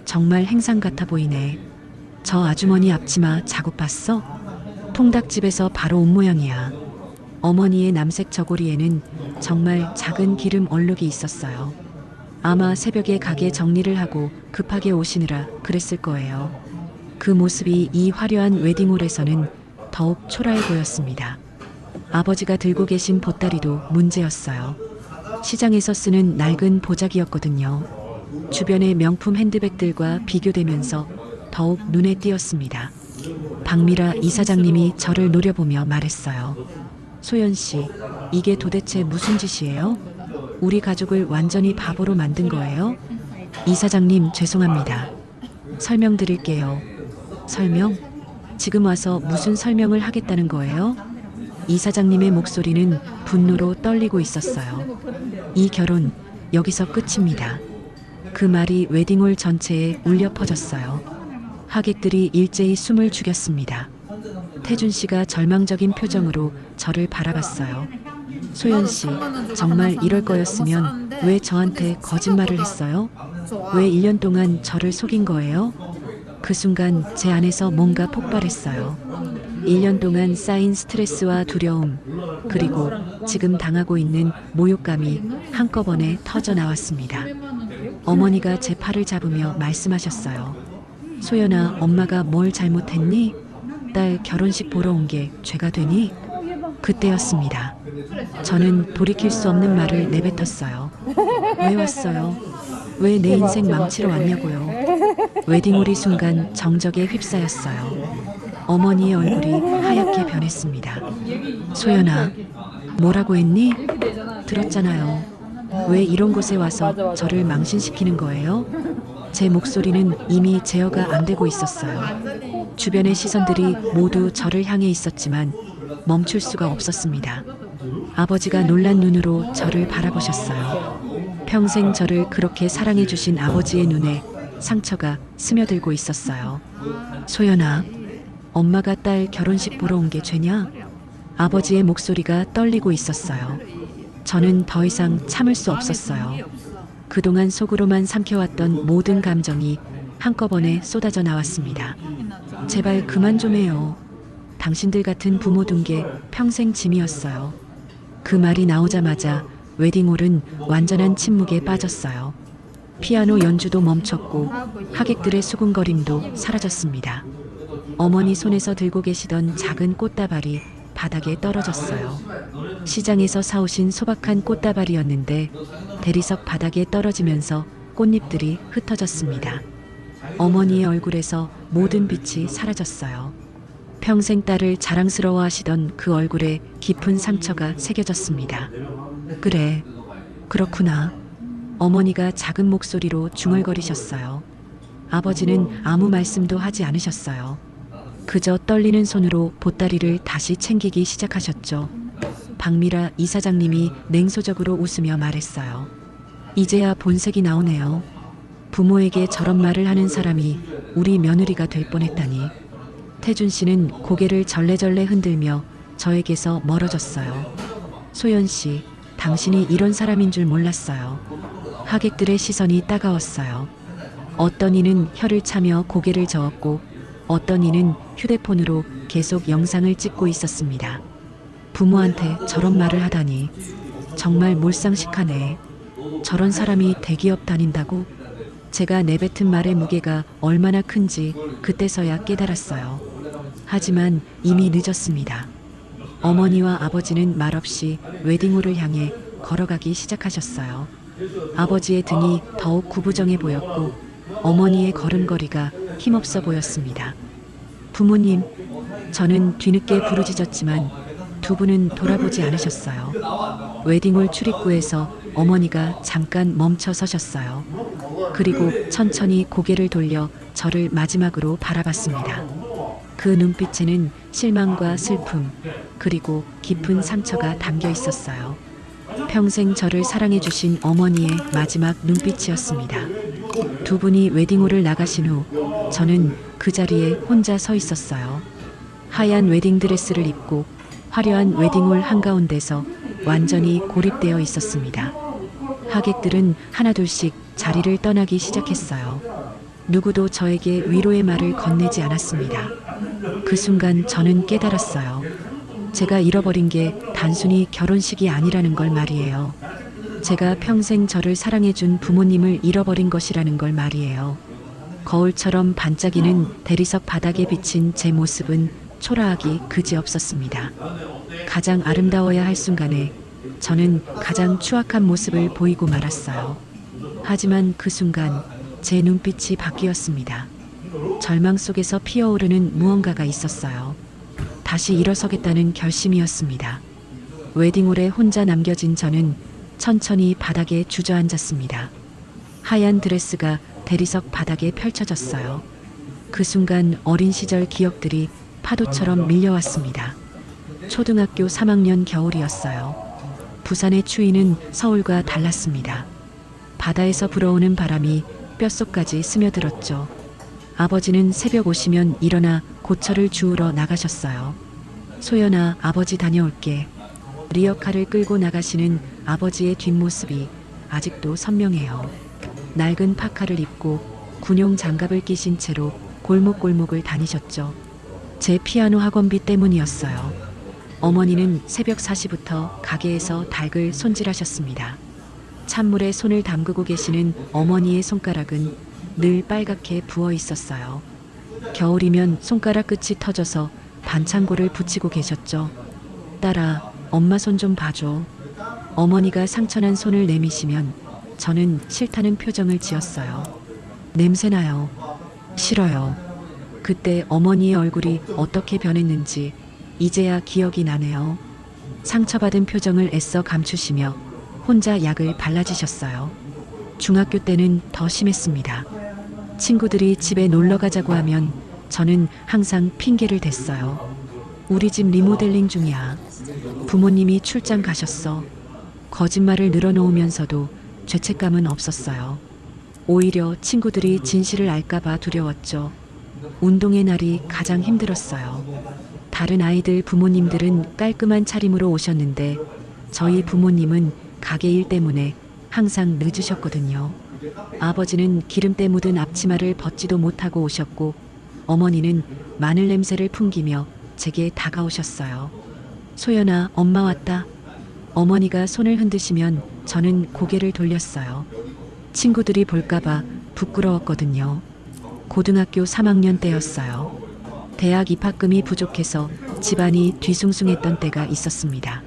정말 행상 같아 보이네. 저 아주머니 앞치마 자국 봤어? 통닭집에서 바로 온 모양이야. 어머니의 남색 저고리에는 정말 작은 기름 얼룩이 있었어요. 아마 새벽에 가게 정리를 하고 급하게 오시느라 그랬을 거예요. 그 모습이 이 화려한 웨딩홀에서는 더욱 초라해 보였습니다. 아버지가 들고 계신 보따리도 문제였어요. 시장에서 쓰는 낡은 보자기였거든요. 주변의 명품 핸드백들과 비교되면서 더욱 눈에 띄었습니다. 박미라 이사장님이 저를 노려보며 말했어요. 소연 씨, 이게 도대체 무슨 짓이에요? 우리 가족을 완전히 바보로 만든 거예요? 이사장님, 죄송합니다. 설명드릴게요. 설명? 지금 와서 무슨 설명을 하겠다는 거예요? 이사장님의 목소리는 분노로 떨리고 있었어요. 이 결혼, 여기서 끝입니다. 그 말이 웨딩홀 전체에 울려 퍼졌어요. 하객들이 일제히 숨을 죽였습니다. 태준 씨가 절망적인 표정으로 저를 바라봤어요. 소연 씨, 정말 이럴 거였으면 왜 저한테 거짓말을 했어요? 왜 1년 동안 저를 속인 거예요? 그 순간 제 안에서 뭔가 폭발했어요. 1년 동안 쌓인 스트레스와 두려움, 그리고 지금 당하고 있는 모욕감이 한꺼번에 터져 나왔습니다. 어머니가 제 팔을 잡으며 말씀하셨어요. 소연아, 엄마가 뭘 잘못했니? 딸 결혼식 보러 온 게 죄가 되니? 그때였습니다. 저는 돌이킬 수 없는 말을 내뱉었어요. 왜 왔어요? 왜 내 인생 망치러 왔냐고요? 웨딩홀이 순간 정적에 휩싸였어요. 어머니의 얼굴이 하얗게 변했습니다. 소연아, 뭐라고 했니? 들었잖아요. 왜 이런 곳에 와서 저를 망신시키는 거예요? 제 목소리는 이미 제어가 안 되고 있었어요. 주변의 시선들이 모두 저를 향해 있었지만 멈출 수가 없었습니다. 아버지가 놀란 눈으로 저를 바라보셨어요. 평생 저를 그렇게 사랑해 주신 아버지의 눈에 상처가 스며들고 있었어요. 소연아, 엄마가 딸 결혼식 보러 온 게 죄냐? 아버지의 목소리가 떨리고 있었어요. 저는 더 이상 참을 수 없었어요. 그동안 속으로만 삼켜왔던 모든 감정이 한꺼번에 쏟아져 나왔습니다. 제발 그만 좀 해요. 당신들 같은 부모 둔 게 평생 짐이었어요. 그 말이 나오자마자 웨딩홀은 완전한 침묵에 빠졌어요. 피아노 연주도 멈췄고 하객들의 수군거림도 사라졌습니다. 어머니 손에서 들고 계시던 작은 꽃다발이 바닥에 떨어졌어요. 시장에서 사오신 소박한 꽃다발이었는데 대리석 바닥에 떨어지면서 꽃잎들이 흩어졌습니다. 어머니의 얼굴에서 모든 빛이 사라졌어요. 평생 딸을 자랑스러워하시던 그 얼굴에 깊은 상처가 새겨졌습니다. 그래, 그렇구나. 어머니가 작은 목소리로 중얼거리셨어요. 아버지는 아무 말씀도 하지 않으셨어요. 그저 떨리는 손으로 보따리를 다시 챙기기 시작하셨죠. 박미라 이사장님이 냉소적으로 웃으며 말했어요. 이제야 본색이 나오네요. 부모에게 저런 말을 하는 사람이 우리 며느리가 될 뻔했다니. 태준 씨는 고개를 절레절레 흔들며 저에게서 멀어졌어요. 소연 씨, 당신이 이런 사람인 줄 몰랐어요. 하객들의 시선이 따가웠어요. 어떤 이는 혀를 차며 고개를 저었고 어떤 이는 휴대폰으로 계속 영상을 찍고 있었습니다. 부모한테 저런 말을 하다니 정말 몰상식하네. 저런 사람이 대기업 다닌다고? 제가 내뱉은 말의 무게가 얼마나 큰지 그때서야 깨달았어요. 하지만 이미 늦었습니다. 어머니와 아버지는 말없이 웨딩홀을 향해 걸어가기 시작하셨어요. 아버지의 등이 더욱 구부정해 보였고 어머니의 걸음걸이가 힘없어 보였습니다. 부모님, 저는 뒤늦게 부르짖었지만 두 분은 돌아보지 않으셨어요. 웨딩홀 출입구에서 어머니가 잠깐 멈춰 서셨어요. 그리고 천천히 고개를 돌려 저를 마지막으로 바라봤습니다. 그 눈빛에는 실망과 슬픔, 그리고 깊은 상처가 담겨 있었어요. 평생 저를 사랑해 주신 어머니의 마지막 눈빛이었습니다. 두 분이 웨딩홀을 나가신 후 저는 그 자리에 혼자 서 있었어요. 하얀 웨딩드레스를 입고 화려한 웨딩홀 한가운데서 완전히 고립되어 있었습니다. 하객들은 하나둘씩 자리를 떠나기 시작했어요. 누구도 저에게 위로의 말을 건네지 않았습니다. 그 순간 저는 깨달았어요. 제가 잃어버린 게 단순히 결혼식이 아니라는 걸 말이에요. 제가 평생 저를 사랑해준 부모님을 잃어버린 것이라는 걸 말이에요. 거울처럼 반짝이는 대리석 바닥에 비친 제 모습은 초라하기 그지없었습니다. 가장 아름다워야 할 순간에 저는 가장 추악한 모습을 보이고 말았어요. 하지만 그 순간 제 눈빛이 바뀌었습니다. 절망 속에서 피어오르는 무언가가 있었어요. 다시 일어서겠다는 결심이었습니다. 웨딩홀에 혼자 남겨진 저는 천천히 바닥에 주저앉았습니다. 하얀 드레스가 대리석 바닥에 펼쳐졌어요. 그 순간 어린 시절 기억들이 파도처럼 밀려왔습니다. 초등학교 3학년 겨울이었어요. 부산의 추위는 서울과 달랐습니다. 바다에서 불어오는 바람이 뼛속까지 스며들었죠. 아버지는 새벽 오시면 일어나 고철을 주우러 나가셨어요. 소연아, 아버지 다녀올게. 리어카를 끌고 나가시는 아버지의 뒷모습이 아직도 선명해요. 낡은 파카를 입고 군용 장갑을 끼신 채로 골목골목을 다니셨죠. 제 피아노 학원비 때문이었어요. 어머니는 새벽 4시부터 가게에서 닭을 손질하셨습니다. 찬물에 손을 담그고 계시는 어머니의 손가락은 늘 빨갛게 부어 있었어요. 겨울이면 손가락 끝이 터져서 반창고를 붙이고 계셨죠. 딸아, 엄마 손 좀 봐줘. 어머니가 상처난 손을 내미시면 저는 싫다는 표정을 지었어요. 냄새나요. 싫어요. 그때 어머니의 얼굴이 어떻게 변했는지 이제야 기억이 나네요. 상처받은 표정을 애써 감추시며 혼자 약을 발라주셨어요. 중학교 때는 더 심했습니다. 친구들이 집에 놀러 가자고 하면 저는 항상 핑계를 댔어요. 우리 집 리모델링 중이야. 부모님이 출장 가셨어. 거짓말을 늘어놓으면서도 죄책감은 없었어요. 오히려 친구들이 진실을 알까봐 두려웠죠. 운동의 날이 가장 힘들었어요. 다른 아이들 부모님들은 깔끔한 차림으로 오셨는데 저희 부모님은 가게 일 때문에 항상 늦으셨거든요. 아버지는 기름때 묻은 앞치마를 벗지도 못하고 오셨고 어머니는 마늘 냄새를 풍기며 제게 다가오셨어요. 소연아, 엄마 왔다. 어머니가 손을 흔드시면 저는 고개를 돌렸어요. 친구들이 볼까봐 부끄러웠거든요. 고등학교 3학년 때였어요. 대학 입학금이 부족해서 집안이 뒤숭숭했던 때가 있었습니다.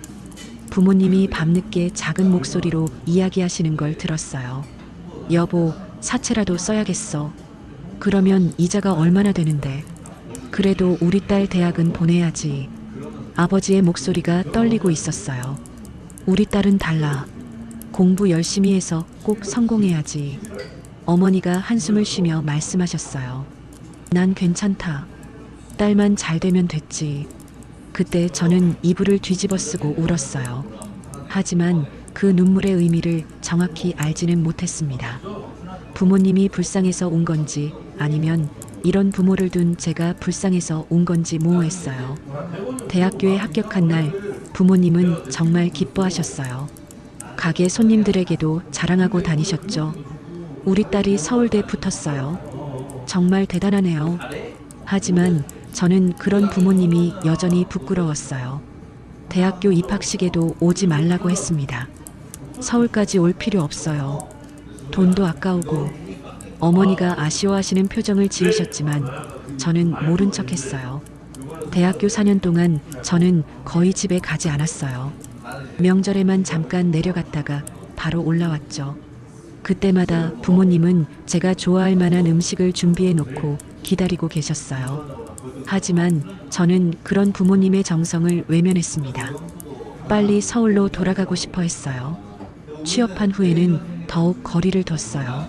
부모님이 밤늦게 작은 목소리로 이야기하시는 걸 들었어요. 여보, 사채라도 써야겠어. 그러면 이자가 얼마나 되는데. 그래도 우리 딸 대학은 보내야지. 아버지의 목소리가 떨리고 있었어요. 우리 딸은 달라. 공부 열심히 해서 꼭 성공해야지. 어머니가 한숨을 쉬며 말씀하셨어요. 난 괜찮다. 딸만 잘 되면 됐지. 그때 저는 이불을 뒤집어 쓰고 울었어요. 하지만 그 눈물의 의미를 정확히 알지는 못했습니다. 부모님이 불쌍해서 운 건지 아니면 이런 부모를 둔 제가 불쌍해서 운 건지 모호했어요. 대학교에 합격한 날 부모님은 정말 기뻐하셨어요. 가게 손님들에게도 자랑하고 다니셨죠. 우리 딸이 서울대 붙었어요. 정말 대단하네요. 하지만 저는 그런 부모님이 여전히 부끄러웠어요. 대학교 입학식에도 오지 말라고 했습니다. 서울까지 올 필요 없어요. 돈도 아까우고. 어머니가 아쉬워하시는 표정을 지으셨지만 저는 모른 척 했어요. 대학교 4년 동안 저는 거의 집에 가지 않았어요. 명절에만 잠깐 내려갔다가 바로 올라왔죠. 그때마다 부모님은 제가 좋아할 만한 음식을 준비해 놓고 기다리고 계셨어요. 하지만 저는 그런 부모님의 정성을 외면했습니다. 빨리 서울로 돌아가고 싶어 했어요. 취업한 후에는 더욱 거리를 뒀어요.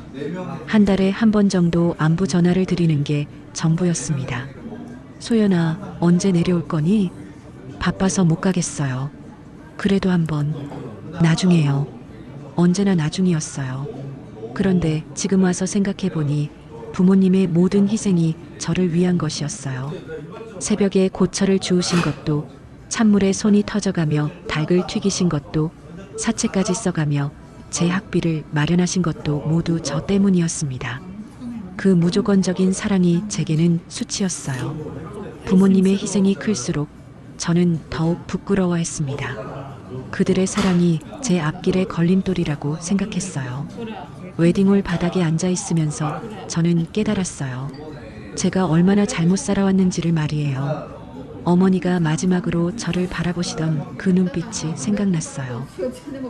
한 달에 한 번 정도 안부 전화를 드리는 게 전부였습니다. 소연아, 언제 내려올 거니? 바빠서 못 가겠어요. 그래도 한번. 나중에요. 언제나 나중이었어요. 그런데 지금 와서 생각해보니 부모님의 모든 희생이 저를 위한 것이었어요. 새벽에 고철을 주우신 것도, 찬물에 손이 터져가며 닭을 튀기신 것도, 사채까지 써가며 제 학비를 마련하신 것도 모두 저 때문이었습니다. 그 무조건적인 사랑이 제게는 수치였어요. 부모님의 희생이 클수록 저는 더욱 부끄러워했습니다. 그들의 사랑이 제 앞길의 걸림돌이라고 생각했어요. 웨딩홀 바닥에 앉아 있으면서 저는 깨달았어요. 제가 얼마나 잘못 살아왔는지를 말이에요. 어머니가 마지막으로 저를 바라보시던 그 눈빛이 생각났어요.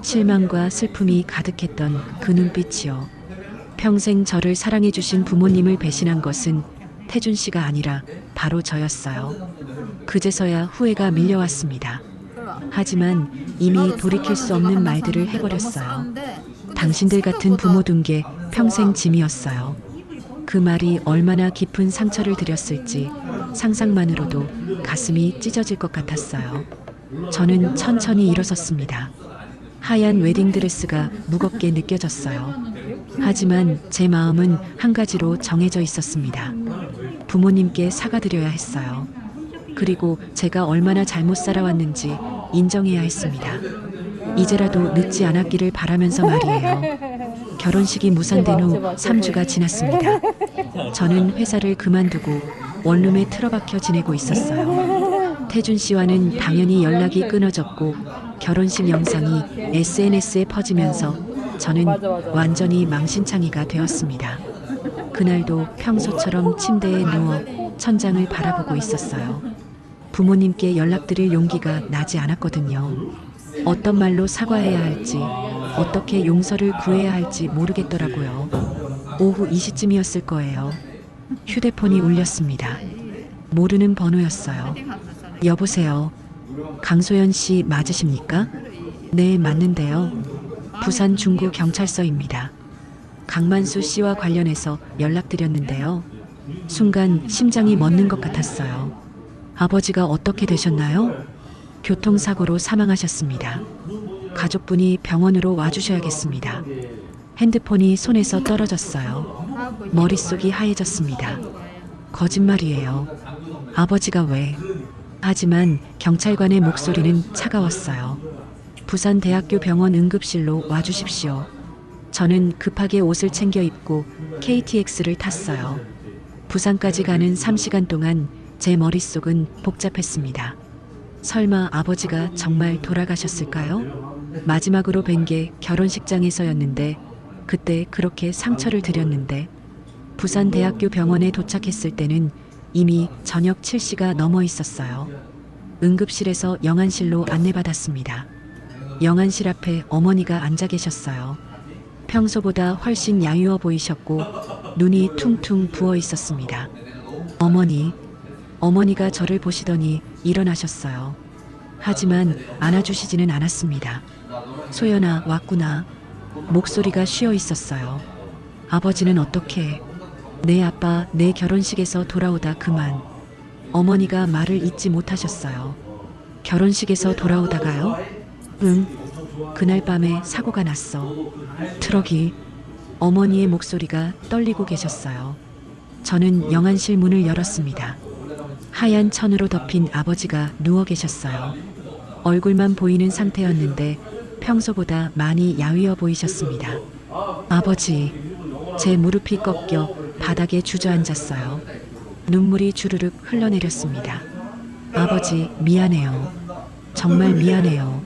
실망과 슬픔이 가득했던 그 눈빛이요. 평생 저를 사랑해주신 부모님을 배신한 것은 태준 씨가 아니라 바로 저였어요. 그제서야 후회가 밀려왔습니다. 하지만 이미 돌이킬 수 없는 말들을 해버렸어요. 당신들 같은 부모 둔 게 평생 짐이었어요. 그 말이 얼마나 깊은 상처를 드렸을지 상상만으로도 가슴이 찢어질 것 같았어요. 저는 천천히 일어섰습니다. 하얀 웨딩드레스가 무겁게 느껴졌어요. 하지만 제 마음은 한 가지로 정해져 있었습니다. 부모님께 사과드려야 했어요. 그리고 제가 얼마나 잘못 살아왔는지 인정해야 했습니다. 이제라도 늦지 않았기를 바라면서 말이에요. 결혼식이 무산된 후 3주가 지났습니다. 저는 회사를 그만두고 원룸에 틀어박혀 지내고 있었어요. 태준 씨와는 당연히 연락이 끊어졌고 결혼식 영상이 SNS에 퍼지면서 저는 완전히 망신창이가 되었습니다. 그날도 평소처럼 침대에 누워 천장을 바라보고 있었어요. 부모님께 연락드릴 용기가 나지 않았거든요. 어떤 말로 사과해야 할지, 어떻게 용서를 구해야 할지 모르겠더라고요. 오후 2시쯤이었을 거예요. 휴대폰이 울렸습니다. 모르는 번호였어요. 여보세요. 강소연 씨 맞으십니까? 네, 맞는데요. 부산 중구 경찰서입니다. 강만수 씨와 관련해서 연락드렸는데요. 순간 심장이 멎는 것 같았어요. 아버지가 어떻게 되셨나요? 교통사고로 사망하셨습니다. 가족분이 병원으로 와주셔야겠습니다. 핸드폰이 손에서 떨어졌어요. 머릿속이 하얘졌습니다. 거짓말이에요. 아버지가 왜? 하지만 경찰관의 목소리는 차가웠어요. 부산대학교 병원 응급실로 와주십시오. 저는 급하게 옷을 챙겨 입고 KTX를 탔어요. 부산까지 가는 3시간 동안 제 머릿속은 복잡했습니다. 설마 아버지가 정말 돌아가셨을까요? 마지막으로 뵌 게 결혼식장에서였는데 그때 그렇게 상처를 드렸는데 부산대학교 병원에 도착했을 때는 이미 저녁 7시가 넘어 있었어요. 응급실에서 영안실로 안내받았습니다. 영안실 앞에 어머니가 앉아 계셨어요. 평소보다 훨씬 야유어 보이셨고 눈이 퉁퉁 부어 있었습니다. 어머니가 저를 보시더니 일어나셨어요. 하지만 안아주시지는 않았습니다. 소연아, 왔구나. 목소리가 쉬어 있었어요. 아버지는 어떻게? 내 아빠 내 결혼식에서 돌아오다 그만. 어머니가 말을 잇지 못하셨어요. 결혼식에서 돌아오다가요? 응. 그날 밤에 사고가 났어. 트럭이. 어머니의 목소리가 떨리고 계셨어요. 저는 영안실 문을 열었습니다. 하얀 천으로 덮인 아버지가 누워 계셨어요. 얼굴만 보이는 상태였는데 평소보다 많이 야위어 보이셨습니다. 아버지, 제 무릎이 꺾여 바닥에 주저앉았어요. 눈물이 주르륵 흘러내렸습니다. 아버지, 미안해요. 정말 미안해요.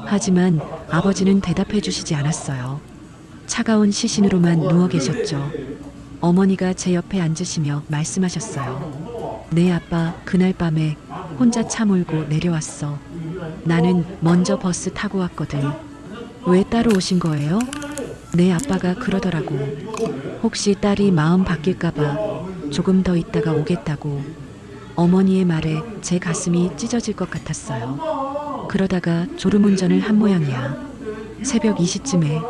하지만 아버지는 대답해 주시지 않았어요. 차가운 시신으로만 누워 계셨죠. 어머니가 제 옆에 앉으시며 말씀하셨어요. 내 아빠 그날 밤에 혼자 차 몰고 내려왔어. 나는 먼저 버스 타고 왔거든. 왜 따로 오신 거예요? 내 아빠가 그러더라고. 혹시 딸이 마음 바뀔까봐 조금 더 있다가 오겠다고. 어머니의 말에 제 가슴이 찢어질 것 같았어요. 그러다가 졸음운전을 한 모양이야. 새벽 2시쯤에.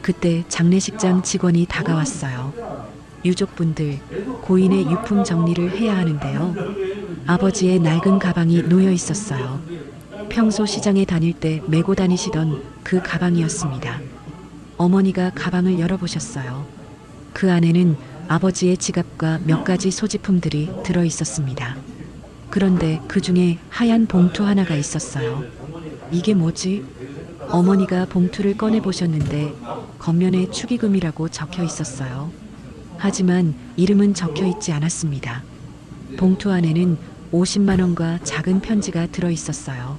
그때 장례식장 직원이 다가왔어요. 유족분들, 고인의 유품 정리를 해야 하는데요. 아버지의 낡은 가방이 놓여 있었어요. 평소 시장에 다닐 때 메고 다니시던 그 가방이었습니다. 어머니가 가방을 열어보셨어요. 그 안에는 아버지의 지갑과 몇 가지 소지품들이 들어 있었습니다. 그런데 그 중에 하얀 봉투 하나가 있었어요. 이게 뭐지? 어머니가 봉투를 꺼내 보셨는데 겉면에 축의금이라고 적혀 있었어요. 하지만 이름은 적혀 있지 않았습니다. 봉투 안에는 50만 원과 작은 편지가 들어 있었어요.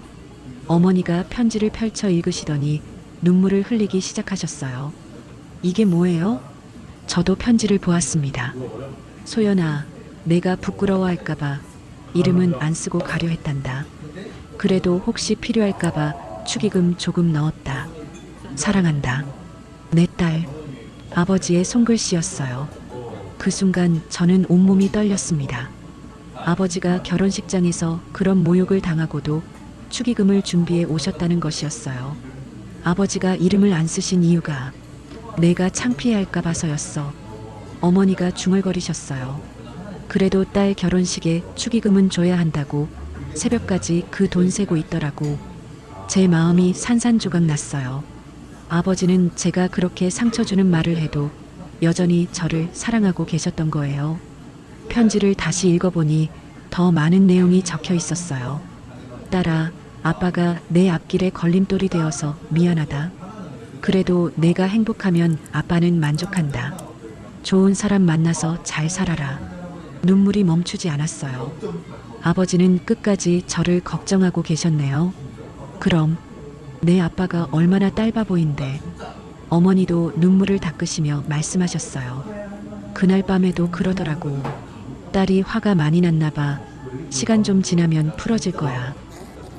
어머니가 편지를 펼쳐 읽으시더니 눈물을 흘리기 시작하셨어요. 이게 뭐예요? 저도 편지를 보았습니다. 소연아, 내가 부끄러워할까봐 이름은 안 쓰고 가려 했단다. 그래도 혹시 필요할까봐 축의금 조금 넣었다. 사랑한다. 내 딸. 아버지의 손글씨였어요. 그 순간 저는 온몸이 떨렸습니다. 아버지가 결혼식장에서 그런 모욕을 당하고도 축의금을 준비해 오셨다는 것이었어요. 아버지가 이름을 안 쓰신 이유가 내가 창피할까 봐서였어. 어머니가 중얼거리셨어요. 그래도 딸 결혼식에 축의금은 줘야 한다고 새벽까지 그 돈 세고 있더라고. 제 마음이 산산조각 났어요. 아버지는 제가 그렇게 상처 주는 말을 해도 여전히 저를 사랑하고 계셨던 거예요. 편지를 다시 읽어보니 더 많은 내용이 적혀 있었어요. 딸아, 아빠가 내 앞길에 걸림돌이 되어서 미안하다. 그래도 내가 행복하면 아빠는 만족한다. 좋은 사람 만나서 잘 살아라. 눈물이 멈추지 않았어요. 아버지는 끝까지 저를 걱정하고 계셨네요. 그럼 내 아빠가 얼마나 딸바 보인데. 어머니도 눈물을 닦으시며 말씀하셨어요. 그날 밤에도 그러더라고. 딸이 화가 많이 났나 봐. 시간 좀 지나면 풀어질 거야.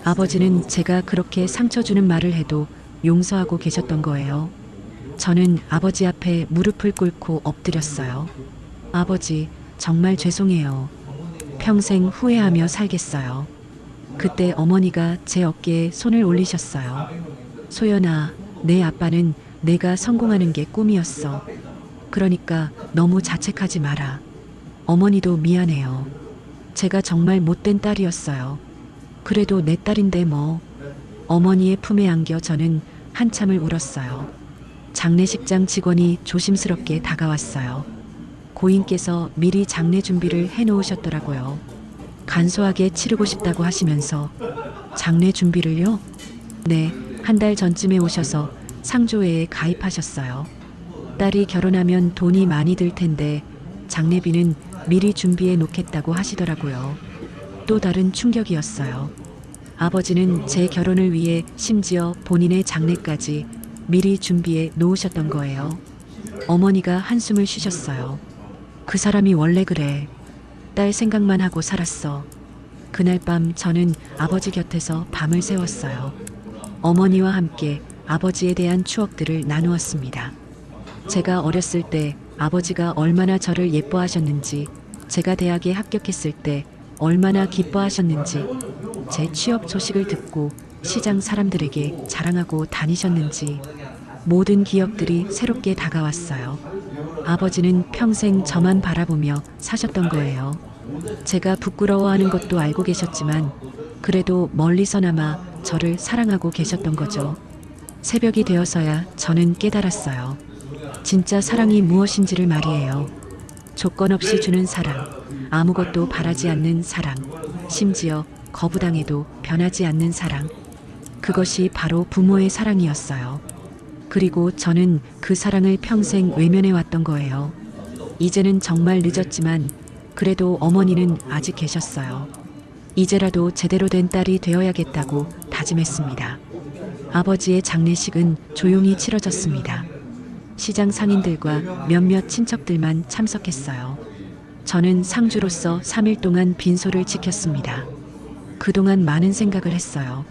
아버지는 제가 그렇게 상처 주는 말을 해도 용서하고 계셨던 거예요. 저는 아버지 앞에 무릎을 꿇고 엎드렸어요. 아버지, 정말 죄송해요. 평생 후회하며 살겠어요. 그때 어머니가 제 어깨에 손을 올리셨어요. 소연아, 내 아빠는 내가 성공하는 게 꿈이었어. 그러니까 너무 자책하지 마라. 어머니도 미안해요. 제가 정말 못된 딸이었어요. 그래도 내 딸인데 뭐. 어머니의 품에 안겨 저는 한참을 울었어요. 장례식장 직원이 조심스럽게 다가왔어요. 고인께서 미리 장례 준비를 해놓으셨더라고요. 간소하게 치르고 싶다고 하시면서. 장례 준비를요? 네, 한 달 전쯤에 오셔서 상조회에 가입하셨어요. 딸이 결혼하면 돈이 많이 들 텐데 장례비는 미리 준비해 놓겠다고 하시더라고요. 또 다른 충격이었어요. 아버지는 제 결혼을 위해 심지어 본인의 장례까지 미리 준비해 놓으셨던 거예요. 어머니가 한숨을 쉬셨어요. 그 사람이 원래 그래. 딸 생각만 하고 살았어. 그날 밤 저는 아버지 곁에서 밤을 새웠어요. 어머니와 함께 아버지에 대한 추억들을 나누었습니다. 제가 어렸을 때 아버지가 얼마나 저를 예뻐하셨는지, 제가 대학에 합격했을 때 얼마나 기뻐하셨는지, 제 취업 소식을 듣고 시장 사람들에게 자랑하고 다니셨는지, 모든 기억들이 새롭게 다가왔어요. 아버지는 평생 저만 바라보며 사셨던 거예요. 제가 부끄러워하는 것도 알고 계셨지만 그래도 멀리서나마 저를 사랑하고 계셨던 거죠. 새벽이 되어서야 저는 깨달았어요. 진짜 사랑이 무엇인지를 말이에요. 조건 없이 주는 사랑, 아무것도 바라지 않는 사랑, 심지어 거부당해도 변하지 않는 사랑. 그것이 바로 부모의 사랑이었어요. 그리고 저는 그 사랑을 평생 외면해 왔던 거예요. 이제는 정말 늦었지만 그래도 어머니는 아직 계셨어요. 이제라도 제대로 된 딸이 되어야겠다고 다짐했습니다. 아버지의 장례식은 조용히 치러졌습니다. 시장 상인들과 몇몇 친척들만 참석했어요. 저는 상주로서 3일 동안 빈소를 지켰습니다. 그동안 많은 생각을 했어요.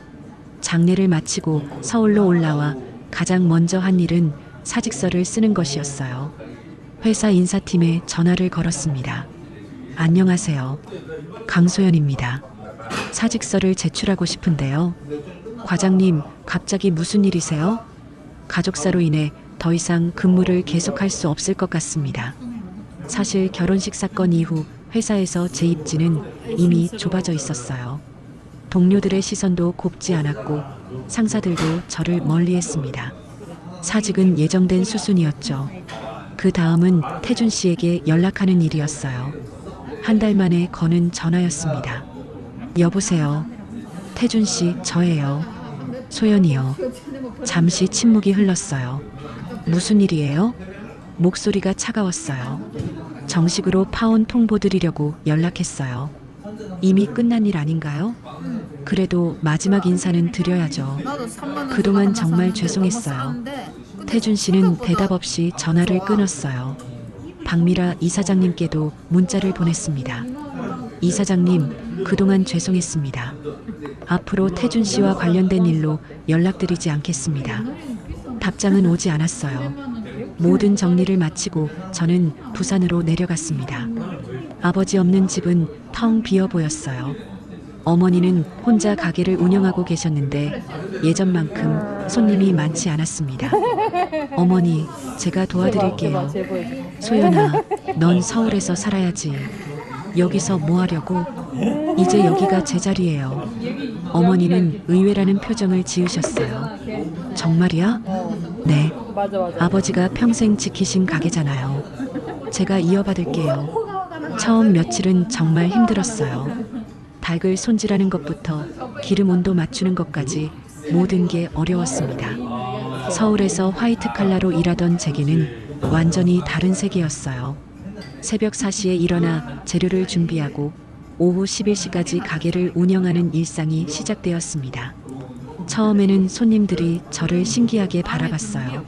장례를 마치고 서울로 올라와 가장 먼저 한 일은 사직서를 쓰는 것이었어요. 회사 인사팀에 전화를 걸었습니다. 안녕하세요. 강소연입니다. 사직서를 제출하고 싶은데요. 과장님, 갑자기 무슨 일이세요? 가족사로 인해 더 이상 근무를 계속할 수 없을 것 같습니다. 사실 결혼식 사건 이후 회사에서 제 입지는 이미 좁아져 있었어요. 동료들의 시선도 곱지 않았고 상사들도 저를 멀리했습니다. 사직은 예정된 수순이었죠. 그 다음은 태준 씨에게 연락하는 일이었어요. 한 달 만에 거는 전화였습니다. 여보세요. 태준 씨, 저예요. 소연이요. 잠시 침묵이 흘렀어요. 무슨 일이에요? 목소리가 차가웠어요. 정식으로 파혼 통보드리려고 연락했어요. 이미 끝난 일 아닌가요? 그래도 마지막 인사는 드려야죠. 그동안 정말 죄송했어요. 태준 씨는 대답 없이 전화를 끊었어요. 박미라 이사장님께도 문자를 보냈습니다. 이사장님, 그동안 죄송했습니다. 앞으로 태준 씨와 관련된 일로 연락드리지 않겠습니다. 답장은 오지 않았어요. 모든 정리를 마치고 저는 부산으로 내려갔습니다. 아버지 없는 집은 텅 비어 보였어요. 어머니는 혼자 가게를 운영하고 계셨는데 예전만큼 손님이 많지 않았습니다. 어머니, 제가 도와드릴게요. 소연아, 넌 서울에서 살아야지. 여기서 뭐 하려고? 이제 여기가 제 자리예요. 어머니는 의외라는 표정을 지으셨어요. 정말이야? 네. 아버지가 평생 지키신 가게잖아요. 제가 이어받을게요. 처음 며칠은 정말 힘들었어요. 닭을 손질하는 것부터 기름 온도 맞추는 것까지 모든 게 어려웠습니다. 서울에서 화이트 칼라로 일하던 제게는 완전히 다른 세계였어요. 새벽 4시에 일어나 재료를 준비하고 오후 11시까지 가게를 운영하는 일상이 시작되었습니다. 처음에는 손님들이 저를 신기하게 바라봤어요.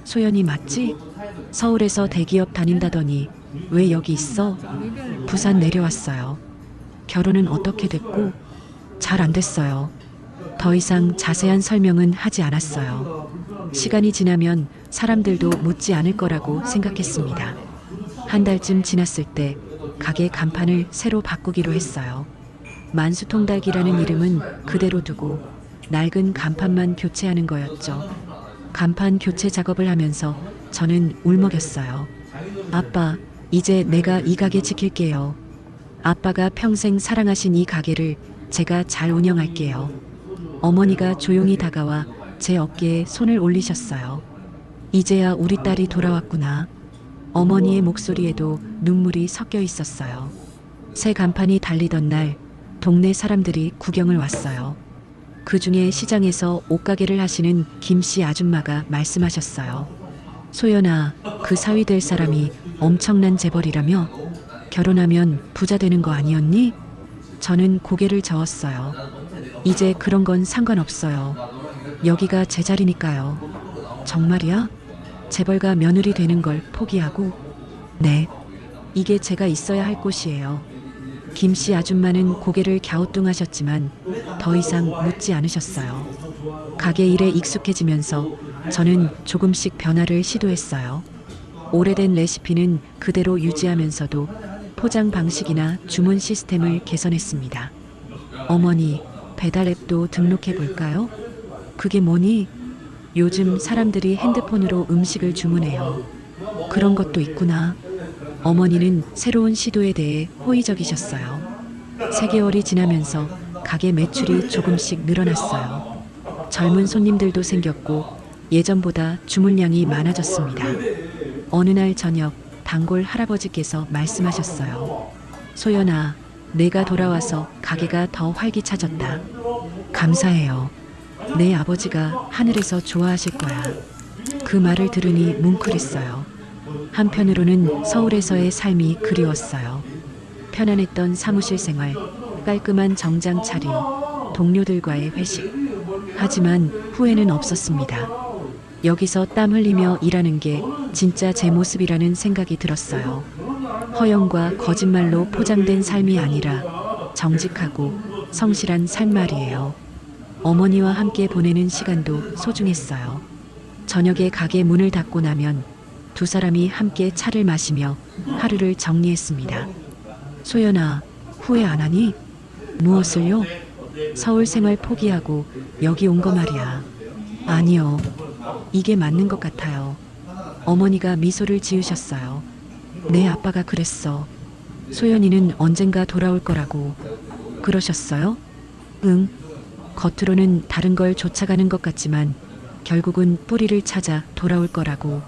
소연이 맞지? 서울에서 대기업 다닌다더니 왜 여기 있어? 부산 내려왔어요. 결혼은 어떻게 됐고? 잘 안 됐어요. 더 이상 자세한 설명은 하지 않았어요. 시간이 지나면 사람들도 묻지 않을 거라고 생각했습니다. 한 달쯤 지났을 때 가게 간판을 새로 바꾸기로 했어요. 만수통닭이라는 이름은 그대로 두고 낡은 간판만 교체하는 거였죠. 간판 교체 작업을 하면서 저는 울먹였어요. 아빠, 이제 내가 이 가게 지킬게요. 아빠가 평생 사랑하신 이 가게를 제가 잘 운영할게요. 어머니가 조용히 다가와 제 어깨에 손을 올리셨어요. 이제야 우리 딸이 돌아왔구나. 어머니의 목소리에도 눈물이 섞여 있었어요. 새 간판이 달리던 날 동네 사람들이 구경을 왔어요. 그 중에 시장에서 옷가게를 하시는 김씨 아줌마가 말씀하셨어요. 소연아, 그 사위 될 사람이 엄청난 재벌이라며? 결혼하면 부자 되는 거 아니었니? 저는 고개를 저었어요. 이제 그런 건 상관없어요. 여기가 제 자리니까요. 정말이야? 재벌가 며느리 되는 걸 포기하고? 네. 이게 제가 있어야 할 곳이에요. 김씨 아줌마는 고개를 갸우뚱하셨지만 더 이상 묻지 않으셨어요. 가게 일에 익숙해지면서 저는 조금씩 변화를 시도했어요. 오래된 레시피는 그대로 유지하면서도 포장 방식이나 주문 시스템을 개선했습니다. 어머니, 배달 앱도 등록해 볼까요? 그게 뭐니? 요즘 사람들이 핸드폰으로 음식을 주문해요. 그런 것도 있구나. 어머니는 새로운 시도에 대해 호의적이셨어요. 3개월이 지나면서 가게 매출이 조금씩 늘어났어요. 젊은 손님들도 생겼고 예전보다 주문량이 많아졌습니다. 어느 날 저녁 단골 할아버지께서 말씀하셨어요. 소연아, 내가 돌아와서 가게가 더 활기차졌다. 감사해요. 내 아버지가 하늘에서 좋아하실 거야. 그 말을 들으니 뭉클했어요. 한편으로는 서울에서의 삶이 그리웠어요. 편안했던 사무실 생활, 깔끔한 정장 차림, 동료들과의 회식. 하지만 후회는 없었습니다. 여기서 땀 흘리며 일하는 게 진짜 제 모습이라는 생각이 들었어요. 허영과 거짓말로 포장된 삶이 아니라 정직하고 성실한 삶 말이에요. 어머니와 함께 보내는 시간도 소중했어요. 저녁에 가게 문을 닫고 나면 두 사람이 함께 차를 마시며 하루를 정리했습니다. 소연아, 후회 안 하니? 무엇을요? 서울 생활 포기하고 여기 온 거 말이야. 아니요. 이게 맞는 것 같아요. 어머니가 미소를 지으셨어요. 내 아빠가 그랬어. 소연이는 언젠가 돌아올 거라고. 그러셨어요? 응. 겉으로는 다른 걸 쫓아가는 것 같지만 결국은 뿌리를 찾아 돌아올 거라고.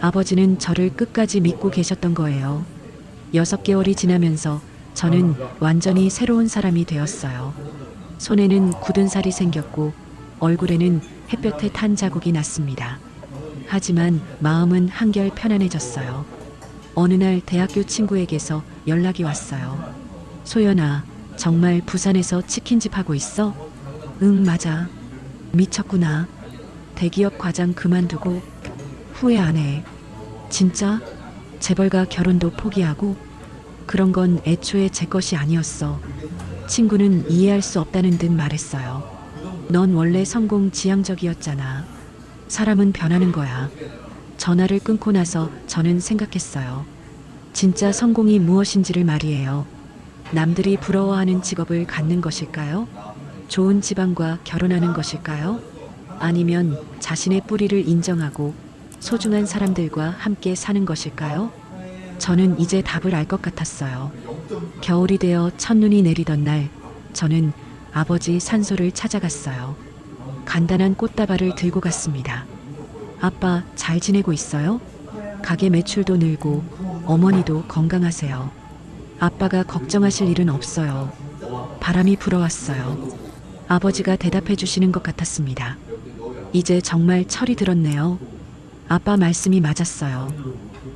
아버지는 저를 끝까지 믿고 계셨던 거예요. 6개월이 지나면서 저는 완전히 새로운 사람이 되었어요. 손에는 굳은 살이 생겼고 얼굴에는 햇볕에 탄 자국이 났습니다. 하지만 마음은 한결 편안해졌어요. 어느 날 대학교 친구에게서 연락이 왔어요. 소연아, 정말 부산에서 치킨집 하고 있어? 응, 맞아. 미쳤구나. 대기업 과장 그만두고 후회 안 해. 진짜? 재벌가 결혼도 포기하고? 그런 건 애초에 제 것이 아니었어. 친구는 이해할 수 없다는 듯 말했어요. 넌 원래 성공 지향적이었잖아. 사람은 변하는 거야. 전화를 끊고 나서 저는 생각했어요. 진짜 성공이 무엇인지를 말이에요. 남들이 부러워하는 직업을 갖는 것일까요? 좋은 집안과 결혼하는 것일까요? 아니면 자신의 뿌리를 인정하고 소중한 사람들과 함께 사는 것일까요? 저는 이제 답을 알 것 같았어요. 겨울이 되어 첫눈이 내리던 날, 저는 아버지 산소를 찾아갔어요. 간단한 꽃다발을 들고 갔습니다. 아빠, 잘 지내고 있어요? 가게 매출도 늘고 어머니도 건강하세요. 아빠가 걱정하실 일은 없어요. 바람이 불어왔어요. 아버지가 대답해 주시는 것 같았습니다. 이제 정말 철이 들었네요. 아빠 말씀이 맞았어요.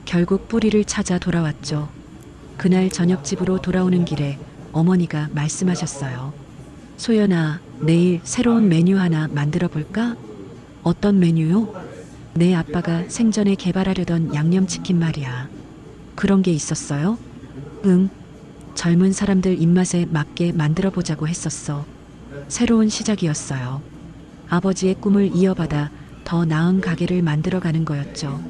결국 뿌리를 찾아 돌아왔죠. 그날 저녁 집으로 돌아오는 길에 어머니가 말씀하셨어요. 소연아, 내일 새로운 메뉴 하나 만들어 볼까? 어떤 메뉴요? 내 아빠가 생전에 개발하려던 양념치킨 말이야. 그런 게 있었어요? 응. 젊은 사람들 입맛에 맞게 만들어 보자고 했었어. 새로운 시작이었어요. 아버지의 꿈을 이어받아 더 나은 가게를 만들어가는 거였죠.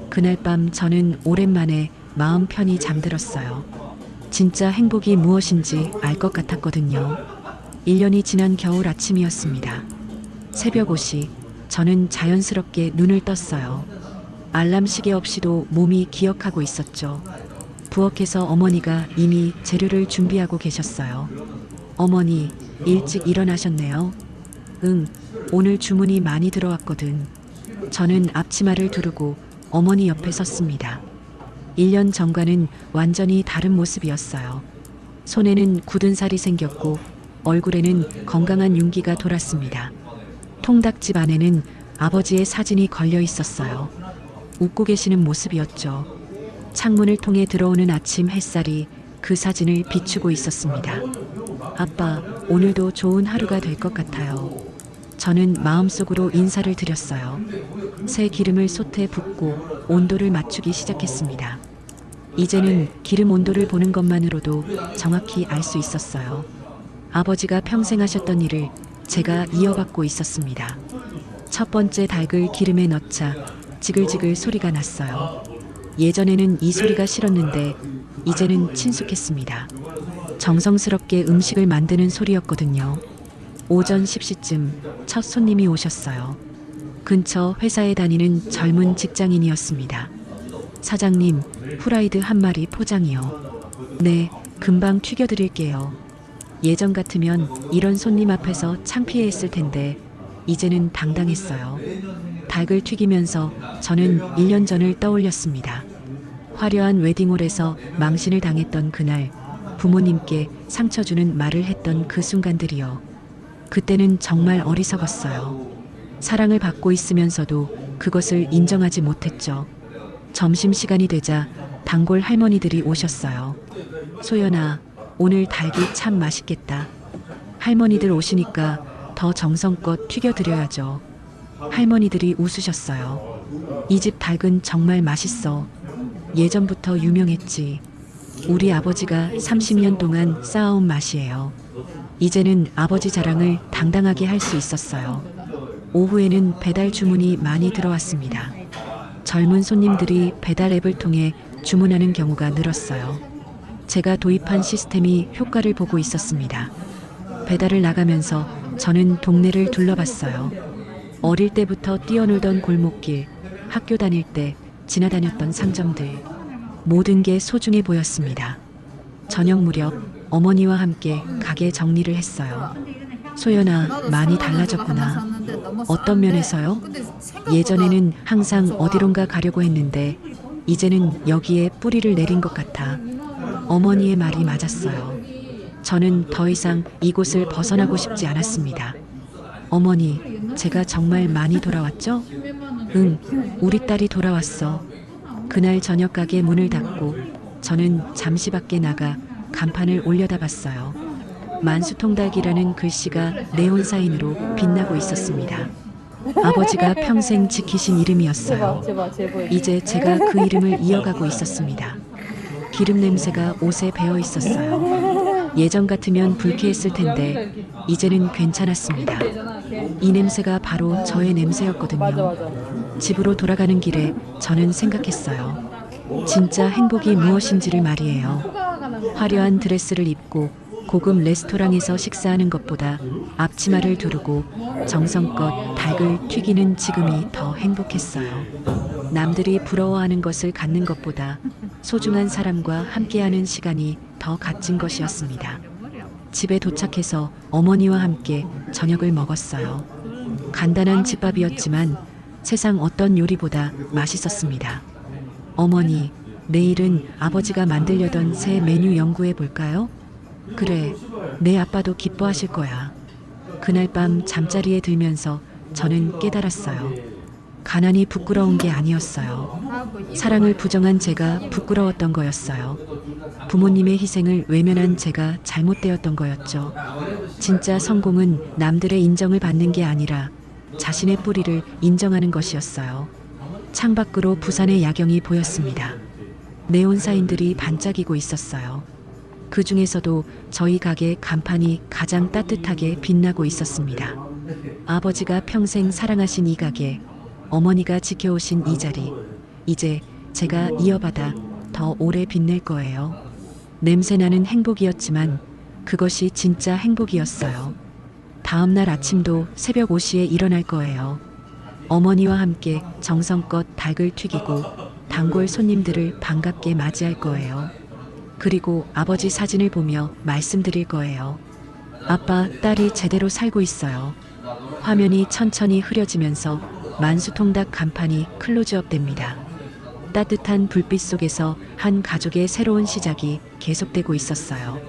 그날 밤 저는 오랜만에 마음 편히 잠들었어요. 진짜 행복이 무엇인지 알 것 같았거든요. 1년이 지난 겨울 아침이었습니다. 새벽 5시, 저는 자연스럽게 눈을 떴어요. 알람 시계 없이도 몸이 기억하고 있었죠. 부엌에서 어머니가 이미 재료를 준비하고 계셨어요. 어머니, 일찍 일어나셨네요. 응, 오늘 주문이 많이 들어왔거든. 저는 앞치마를 두르고 어머니 옆에 섰습니다. 1년 전과는 완전히 다른 모습이었어요. 손에는 굳은 살이 생겼고 얼굴에는 건강한 윤기가 돌았습니다. 통닭집 안에는 아버지의 사진이 걸려 있었어요. 웃고 계시는 모습이었죠. 창문을 통해 들어오는 아침 햇살이 그 사진을 비추고 있었습니다. 아빠, 오늘도 좋은 하루가 될 것 같아요. 저는 마음속으로 인사를 드렸어요. 새 기름을 솥에 붓고 온도를 맞추기 시작했습니다. 이제는 기름 온도를 보는 것만으로도 정확히 알 수 있었어요. 아버지가 평생 하셨던 일을 제가 이어받고 있었습니다. 첫 번째 닭을 기름에 넣자 지글지글 소리가 났어요. 예전에는 이 소리가 싫었는데 이제는 친숙했습니다. 정성스럽게 음식을 만드는 소리였거든요. 오전 10시쯤 첫 손님이 오셨어요. 근처 회사에 다니는 젊은 직장인이었습니다. 사장님, 후라이드 한 마리 포장이요. 네, 금방 튀겨드릴게요. 예전 같으면 이런 손님 앞에서 창피해했을 텐데 이제는 당당했어요. 닭을 튀기면서 저는 1년 전을 떠올렸습니다. 화려한 웨딩홀에서 망신을 당했던 그날, 부모님께 상처 주는 말을 했던 그 순간들이요. 그때는 정말 어리석었어요. 사랑을 받고 있으면서도 그것을 인정하지 못했죠. 점심시간이 되자 단골 할머니들이 오셨어요. 소연아, 오늘 닭이 참 맛있겠다. 할머니들 오시니까 더 정성껏 튀겨드려야죠. 할머니들이 웃으셨어요. 이 집 닭은 정말 맛있어. 예전부터 유명했지. 우리 아버지가 30년 동안 쌓아온 맛이에요. 이제는 아버지 자랑을 당당하게 할 수 있었어요. 오후에는 배달 주문이 많이 들어왔습니다. 젊은 손님들이 배달 앱을 통해 주문하는 경우가 늘었어요. 제가 도입한 시스템이 효과를 보고 있었습니다. 배달을 나가면서 저는 동네를 둘러봤어요. 어릴 때부터 뛰어놀던 골목길, 학교 다닐 때 지나다녔던 상점들, 모든 게 소중해 보였습니다. 저녁 무렵 어머니와 함께 가게 정리를 했어요. 소연아, 많이 달라졌구나. 어떤 면에서요? 예전에는 항상 어디론가 가려고 했는데 이제는 여기에 뿌리를 내린 것 같아. 어머니의 말이 맞았어요. 저는 더 이상 이곳을 벗어나고 싶지 않았습니다. 어머니, 제가 정말 많이 돌아왔죠? 응, 우리 딸이 돌아왔어. 그날 저녁 가게 문을 닫고 저는 잠시 밖에 나가 간판을 올려다 봤어요. 만수통닭이라는 글씨가 네온 사인으로 빛나고 있었습니다. 아버지가 평생 지키신 이름이었어요. 이제 제가 그 이름을 이어가고 있었습니다. 기름 냄새가 옷에 배어 있었어요. 예전 같으면 불쾌했을 텐데 이제는 괜찮았습니다. 이 냄새가 바로 저의 냄새였거든요. 집으로 돌아가는 길에 저는 생각했어요. 진짜 행복이 무엇인지를 말이에요. 화려한 드레스를 입고 고급 레스토랑에서 식사하는 것보다 앞치마를 두르고 정성껏 닭을 튀기는 지금이 더 행복했어요. 남들이 부러워하는 것을 갖는 것보다 소중한 사람과 함께하는 시간이 더 값진 것이었습니다. 집에 도착해서 어머니와 함께 저녁을 먹었어요. 간단한 집밥이었지만 세상 어떤 요리보다 맛있었습니다. 어머니, 내일은 아버지가 만들려던 새 메뉴 연구해 볼까요? 그래, 내 아빠도 기뻐하실 거야. 그날 밤 잠자리에 들면서 저는 깨달았어요. 가난이 부끄러운 게 아니었어요. 사랑을 부정한 제가 부끄러웠던 거였어요. 부모님의 희생을 외면한 제가 잘못되었던 거였죠. 진짜 성공은 남들의 인정을 받는 게 아니라 자신의 뿌리를 인정하는 것이었어요. 창밖으로 부산의 야경이 보였습니다. 네온 사인들이 반짝이고 있었어요. 그 중에서도 저희 가게 간판이 가장 따뜻하게 빛나고 있었습니다. 아버지가 평생 사랑하신 이 가게, 어머니가 지켜오신 이 자리, 이제 제가 이어받아 더 오래 빛낼 거예요. 냄새나는 행복이었지만 그것이 진짜 행복이었어요. 다음 날 아침도 새벽 5시에 일어날 거예요. 어머니와 함께 정성껏 닭을 튀기고 단골 손님들을 반갑게 맞이할 거예요. 그리고 아버지 사진을 보며 말씀드릴 거예요. 아빠, 딸이 제대로 살고 있어요. 화면이 천천히 흐려지면서 만수통닭 간판이 클로즈업 됩니다. 따뜻한 불빛 속에서 한 가족의 새로운 시작이 계속되고 있었어요.